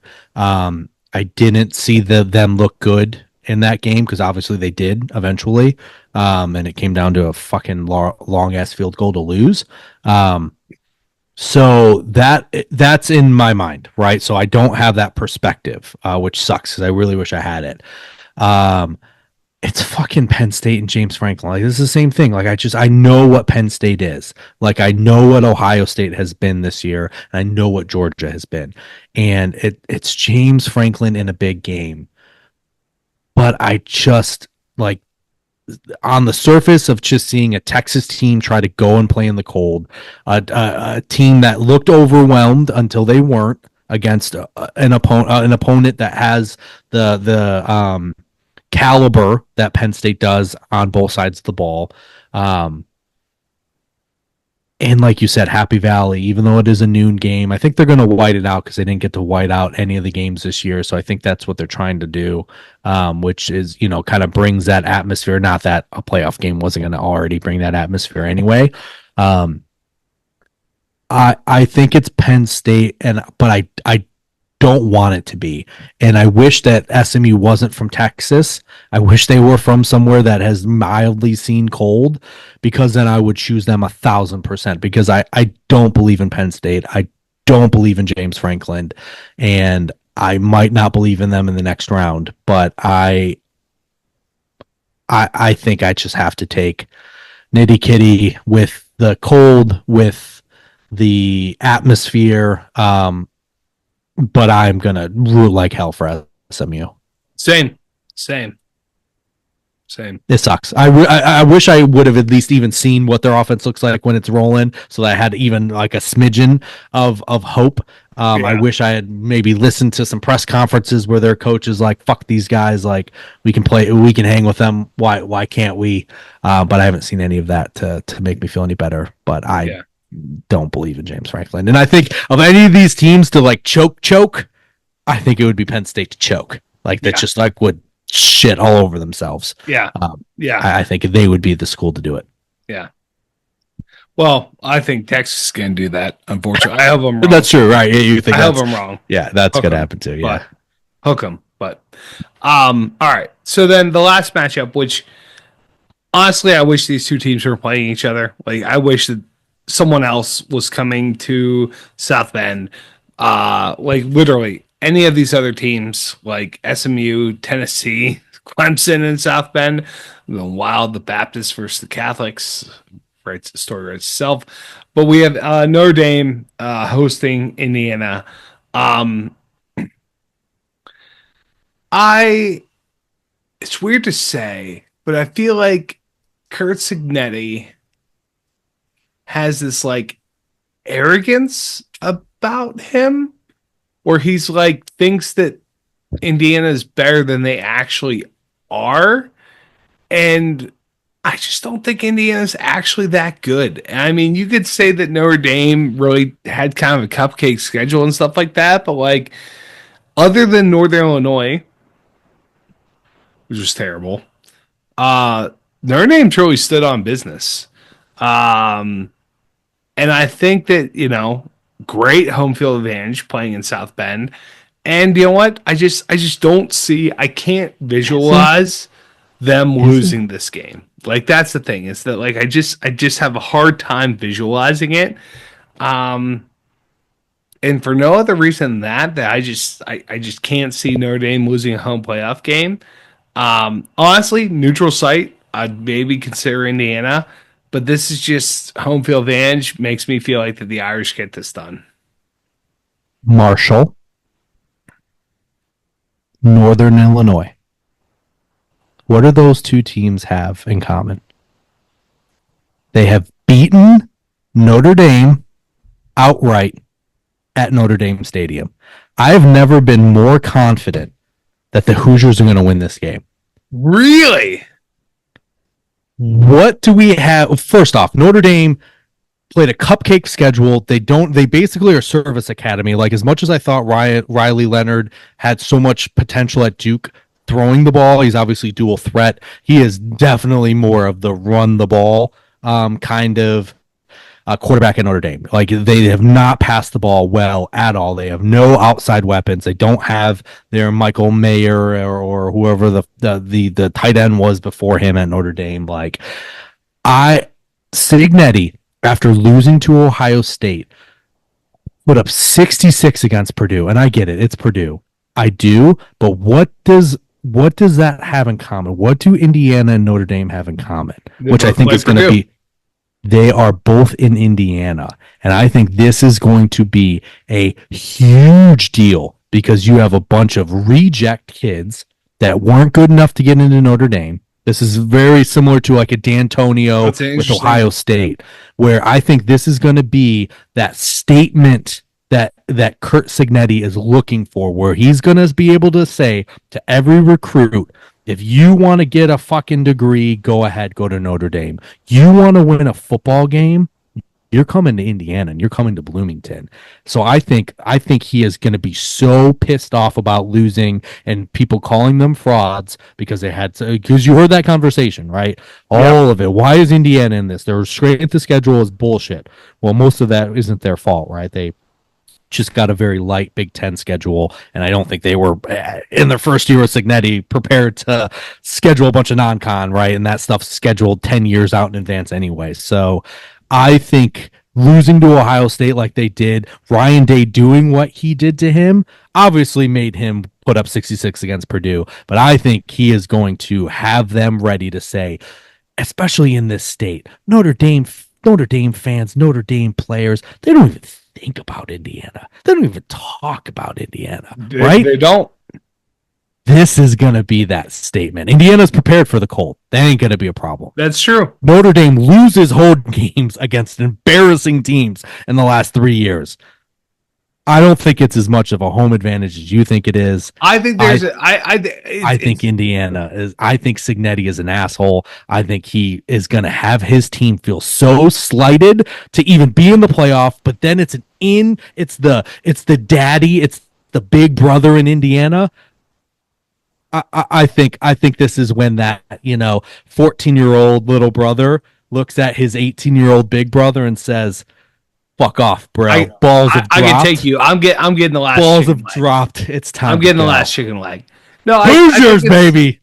I didn't see them look good in that game because obviously they did eventually, and it came down to a fucking long ass field goal to lose. So that's in my mind, right? So I don't have that perspective, which sucks because I really wish I had it. It's fucking Penn State and James Franklin. Like, this is the same thing. Like, I know what Penn State is. Like, I know what Ohio State has been this year, and I know what Georgia has been. And it's James Franklin in a big game. But I just, like, on the surface of just seeing a Texas team try to go and play in the cold, a team that looked overwhelmed until they weren't against an opponent that has the caliber that Penn State does on both sides of the ball. And like you said, Happy Valley, even though it is a noon game, I think they're going to white it out because they didn't get to white out any of the games this year. So I think that's what they're trying to do, which is, kind of brings that atmosphere. Not that a playoff game wasn't going to already bring that atmosphere anyway. I think it's Penn State, but I don't want it to be. And I wish that SMU wasn't from Texas. I wish they were from somewhere that has mildly seen cold, because then I would choose them 1,000%, because I don't believe in Penn State. I don't believe in James Franklin, and I might not believe in them in the next round, but I think I just have to take Nitty Kitty with the cold, with the atmosphere, but I'm gonna root like hell for SMU. Same. It sucks. I wish I would have at least even seen what their offense looks like when it's rolling, so that I had even like a smidgen of hope. I wish I had maybe listened to some press conferences where their coach is like, "Fuck these guys! Like, we can hang with them. Why can't we?" But I haven't seen any of that to make me feel any better. But I don't believe in James Franklin, and I think of any of these teams to like choke, I think it would be Penn State to choke. Like, that just like would shit all over themselves. I think they would be the school to do it. Yeah. Well, I think Texas is going to do that. Unfortunately, I hope I'm wrong. That's true, right? You think I hope I'm wrong. Yeah, that's going to happen too. Yeah, hook 'em. But all right. So then the last matchup, which honestly, I wish these two teams were playing each other. Like, I wish that someone else was coming to South Bend. Like, literally any of these other teams, like SMU, Tennessee, Clemson, and South Bend, the Wild, the Baptists versus the Catholics, writes the story right itself. But we have Notre Dame hosting Indiana. It's weird to say, but I feel like Kurt Signetti has this like arrogance about him, where he's like thinks that Indiana is better than they actually are. And I just don't think Indiana's actually that good. I mean, you could say that Notre Dame really had kind of a cupcake schedule and stuff like that, but like other than Northern Illinois, which was terrible, uh, Notre Dame truly stood on business. Um, and I think that, great home field advantage playing in South Bend. And you know what? I just don't see, I can't visualize them losing this game. Like that's the thing, is that like I just have a hard time visualizing it. Um and for no other reason than that I just can't see Notre Dame losing a home playoff game. Honestly, neutral site, I'd maybe consider Indiana, but this is just home field advantage makes me feel like that the Irish get this done. Marshall, Northern Illinois. What do those two teams have in common? They have beaten Notre Dame outright at Notre Dame Stadium. I have never been more confident that the Hoosiers are going to win this game. Really? What do we have? First off, Notre Dame played a cupcake schedule. They basically are service academy. Like, as much as I thought Riley Leonard had so much potential at Duke throwing the ball, he's obviously dual threat. He is definitely more of the run the ball kind of quarterback at Notre Dame. Like, they have not passed the ball well at all. They have no outside weapons. They don't have their Michael Mayer or whoever the tight end was before him at Notre Dame. Like, Signetti, after losing to Ohio State, put up 66 against Purdue, and I get it, it's Purdue. I do, but what does that have in common? What do Indiana and Notre Dame have in common? Which I think is going to be, they are both in Indiana, and I think this is going to be a huge deal because you have a bunch of reject kids that weren't good enough to get into Notre Dame. This is very similar to like a D'Antonio with Ohio State, where I think this is going to be that statement that Curt Signetti is looking for, where he's going to be able to say to every recruit, if you want to get a fucking degree, go ahead, go to Notre Dame. You want to win a football game, you're coming to Indiana and you're coming to Bloomington. So I think he is going to be so pissed off about losing and people calling them frauds because because you heard that conversation, right? All of it. Why is Indiana in this? Their strength of schedule is bullshit. Well, most of that isn't their fault, right? They just got a very light Big Ten schedule, and I don't think they were in their first year with Signetti prepared to schedule a bunch of non-con, right? And that stuff's scheduled 10 years out in advance anyway. So I think losing to Ohio State like they did, Ryan Day doing what he did to him, obviously made him put up 66 against Purdue. But I think he is going to have them ready to say, especially in this state, Notre Dame fans, Notre Dame players, they don't even think about Indiana. They don't even talk about Indiana, right? They don't. This is going to be that statement. Indiana's prepared for the cold. That ain't going to be a problem. That's true. Notre Dame loses home games against embarrassing teams in the last 3 years. I don't think it's as much of a home advantage as you think it is. I think there's I think Indiana is. I think Signetti is an asshole. I think he is going to have his team feel so slighted to even be in the playoff. But then it's the daddy. It's the big brother in Indiana. I think this is when that 14-year-old little brother looks at his 18-year-old big brother and says, "Fuck off, bro." Balls have dropped. I can take you. I'm getting the last. Balls have dropped. It's time. I'm getting the last chicken leg. No, Hoosiers, baby.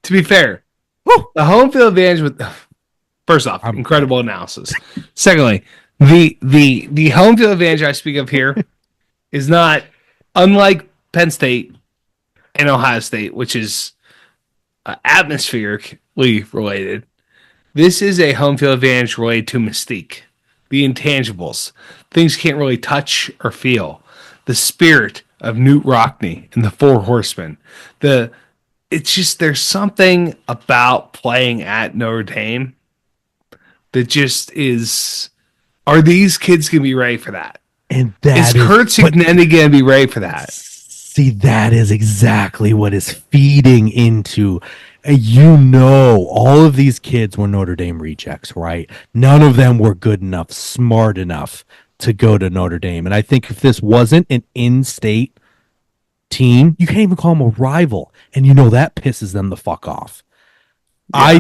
To be fair, the home field advantage with first off, incredible analysis. Secondly, the home field advantage I speak of here is not unlike Penn State and Ohio State, which is atmospherically related. This is a home field advantage related to mystique. The intangibles, things can't really touch or feel. The spirit of Newt Rockne and the Four Horsemen. It's just, there's something about playing at Notre Dame that just is. Are these kids gonna be ready for that? And that is Curt Signetti gonna be ready for that? See, that is exactly what is feeding into You know, all of these kids were Notre Dame rejects, right? None of them were good enough, smart enough to go to Notre Dame. And I think if this wasn't an in-state team, you can't even call them a rival. And you know that pisses them the fuck off. Yeah.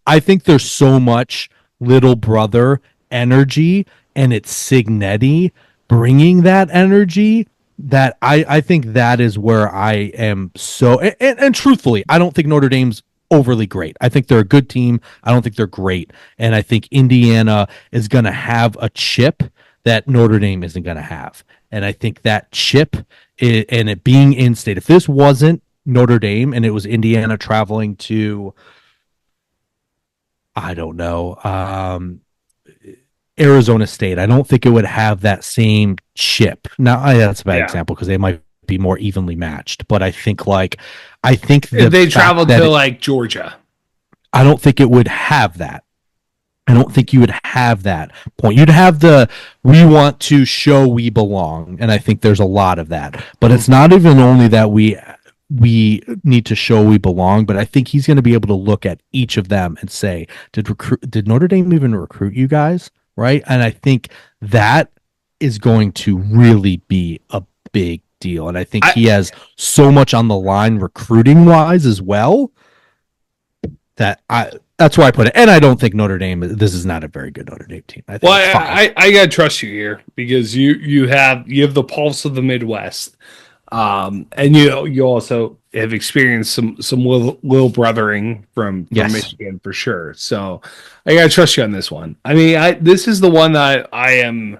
I think there's so much little brother energy, and it's Signetti bringing that energy that I think that is where I am so and truthfully, I don't think Notre Dame's overly great. I think they're a good team. I don't think they're great. And I think Indiana is going to have a chip that Notre Dame isn't going to have. And I think that chip and it being in state, if this wasn't Notre Dame and it was Indiana traveling to, I don't know, Arizona State, I don't think it would have that same chip. Now, that's a bad example because they might be more evenly matched, but I think if they traveled to like Georgia, I don't think it would have that. I don't think you would have that point. You'd have the we want to show we belong, and I think there's a lot of that. But it's not even only that we need to show we belong, but I think he's going to be able to look at each of them and say, did Notre Dame even recruit you guys? Right? And I think that is going to really be a big deal. And I think he has so much on the line recruiting wise as well that's where I put it. And I don't think Notre Dame, this is not a very good Notre Dame team. I think I gotta trust you here because you have the pulse of the Midwest. And you also have experienced some little brothering from Michigan for sure. So I gotta trust you on this one. I mean, this is the one that I am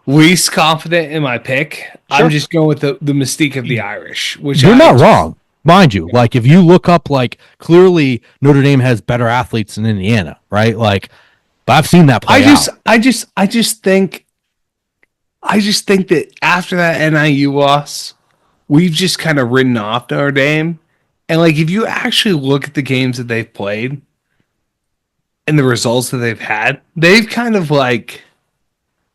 least confident in my pick. Sure. I'm just going with the mystique of the Irish, which you're not wrong. Mind you, like if you look up, like clearly Notre Dame has better athletes than Indiana, right? Like, but I've seen that play out. I just think that after that NIU loss, we've just kind of ridden off Notre Dame, and like if you actually look at the games that they've played and the results that they've had, they've kind of like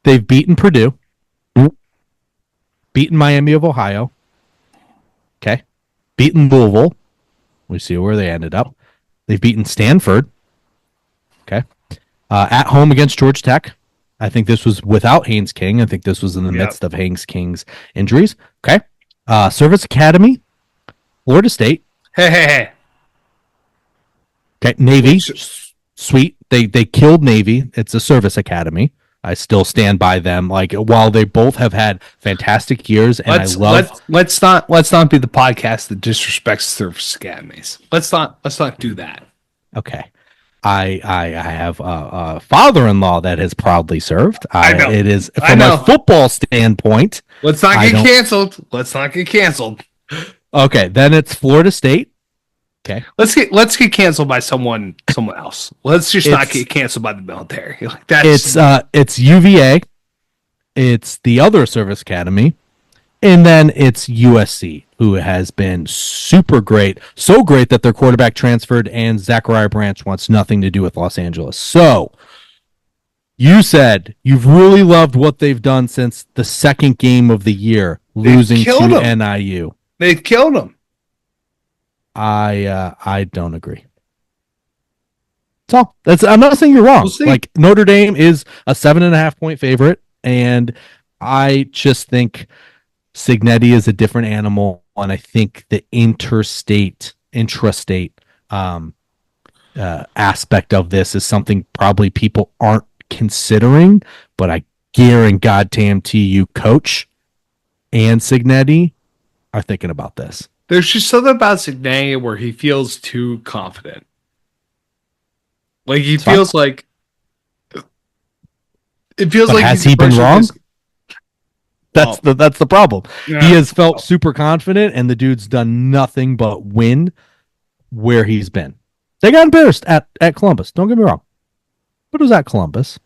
they've beaten Purdue, beaten Miami of Ohio, okay. Beaten Louisville. We see where they ended up. They've beaten Stanford. Okay. At home against Georgia Tech. I think this was without Haynes King. I think this was in the midst of Haynes King's injuries. Okay. Service Academy. Florida State. Hey. Okay. Navy. Sweet. They killed Navy. It's a service academy. I still stand by them. Like while they both have had fantastic years, and let's not be the podcast that disrespects service academies. Let's not do that. Okay, I have a father-in-law that has proudly served. I know it is from a football standpoint. Let's not get canceled. Okay, then it's Florida State. Okay, let's get canceled by someone else. Let's just not get canceled by the military. Like it's UVA, it's the other service academy, and then it's USC, who has been super great, so great that their quarterback transferred, and Zachariah Branch wants nothing to do with Los Angeles. So you said you've really loved what they've done since the second game of the year, losing to NIU. They've killed them. I don't agree. So I'm not saying you're wrong. Like Notre Dame is a 7.5 point favorite, and I just think Signetti is a different animal, and I think the intrastate aspect of this is something probably people aren't considering, but I guarantee you, Coach and Signetti are thinking about this. There's just something about Signetti where he feels too confident. Like he feels like it feels but like has he been wrong? That's the problem. Yeah. He has felt super confident, and the dude's done nothing but win where he's been. They got embarrassed at Columbus. Don't get me wrong, but it was at Columbus.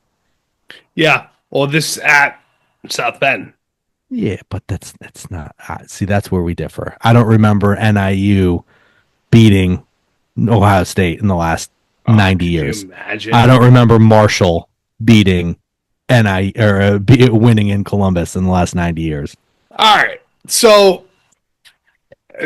Yeah. Well, this is at South Bend. Yeah, but that's not. See, that's where we differ. I don't remember NIU beating Ohio State in the last 90 years. I don't remember Marshall beating NIU or winning in Columbus in the last 90 years. All right. So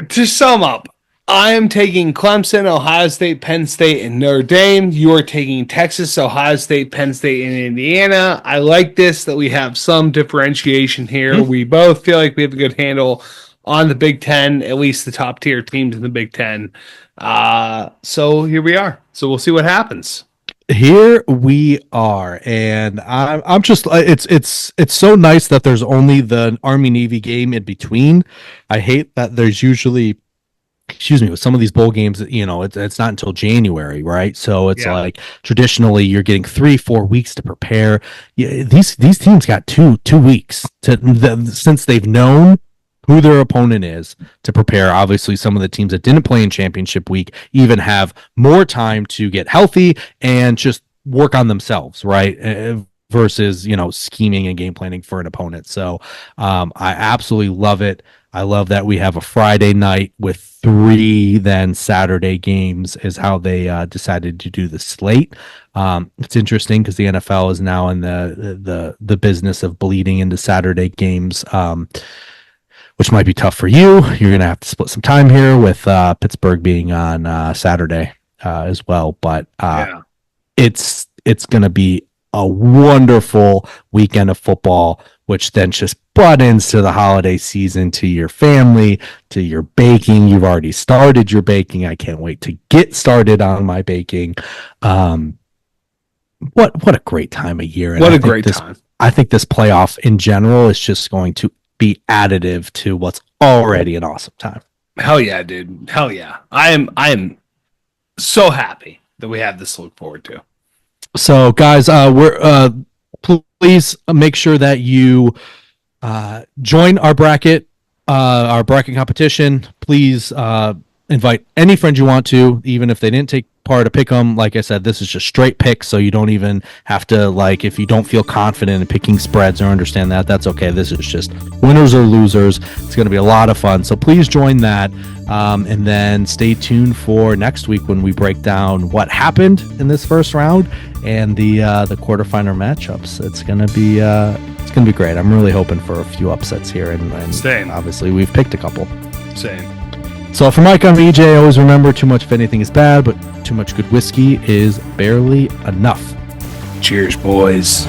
to sum up, I am taking Clemson, Ohio State, Penn State, and Notre Dame. You are taking Texas, Ohio State, Penn State, and Indiana. I like this, that we have some differentiation here. We both feel like we have a good handle on the Big Ten, at least the top tier teams in the Big Ten. So here we are. So we'll see what happens. Here we are, and I'm just it's so nice that there's only the Army Navy game in between. I hate that there's usually, excuse me, with some of these bowl games, it's not until January, right? So it's like traditionally you're getting 3-4 weeks to prepare. Yeah, these teams got two weeks since they've known who their opponent is to prepare. Obviously, some of the teams that didn't play in championship week even have more time to get healthy and just work on themselves, right? Versus, scheming and game planning for an opponent. So I absolutely love it. I love that we have a Friday night with 3 then Saturday games is how they decided to do the slate. It's interesting because the NFL is now in the business of bleeding into Saturday games, which might be tough for you. You're going to have to split some time here with Pittsburgh being on Saturday as well. But it's going to be a wonderful weekend of football, which then just buttons to the holiday season, to your family, to your baking. You've already started your baking. I can't wait to get started on my baking. What a great time of year. And what a great time. I think this playoff in general is just going to be additive to what's already an awesome time. Hell yeah, dude. Hell yeah. I am so happy that we have this to look forward to. So guys, please make sure that you join our bracket competition. Please invite any friend you want to, even if they didn't take part of Pick'em. Like I said, this is just straight picks, so you don't even have to, if you don't feel confident in picking spreads or understand that, that's okay. This is just winners or losers. It's going to be a lot of fun, so please join that, and then stay tuned for next week when we break down what happened in this first round and the quarterfinal matchups. It's going to be great. I'm really hoping for a few upsets here, and Same. Obviously we've picked a couple. Same. So for Mike, I'm EJ. Always remember, too much of anything is bad, but too much good whiskey is barely enough. Cheers, boys.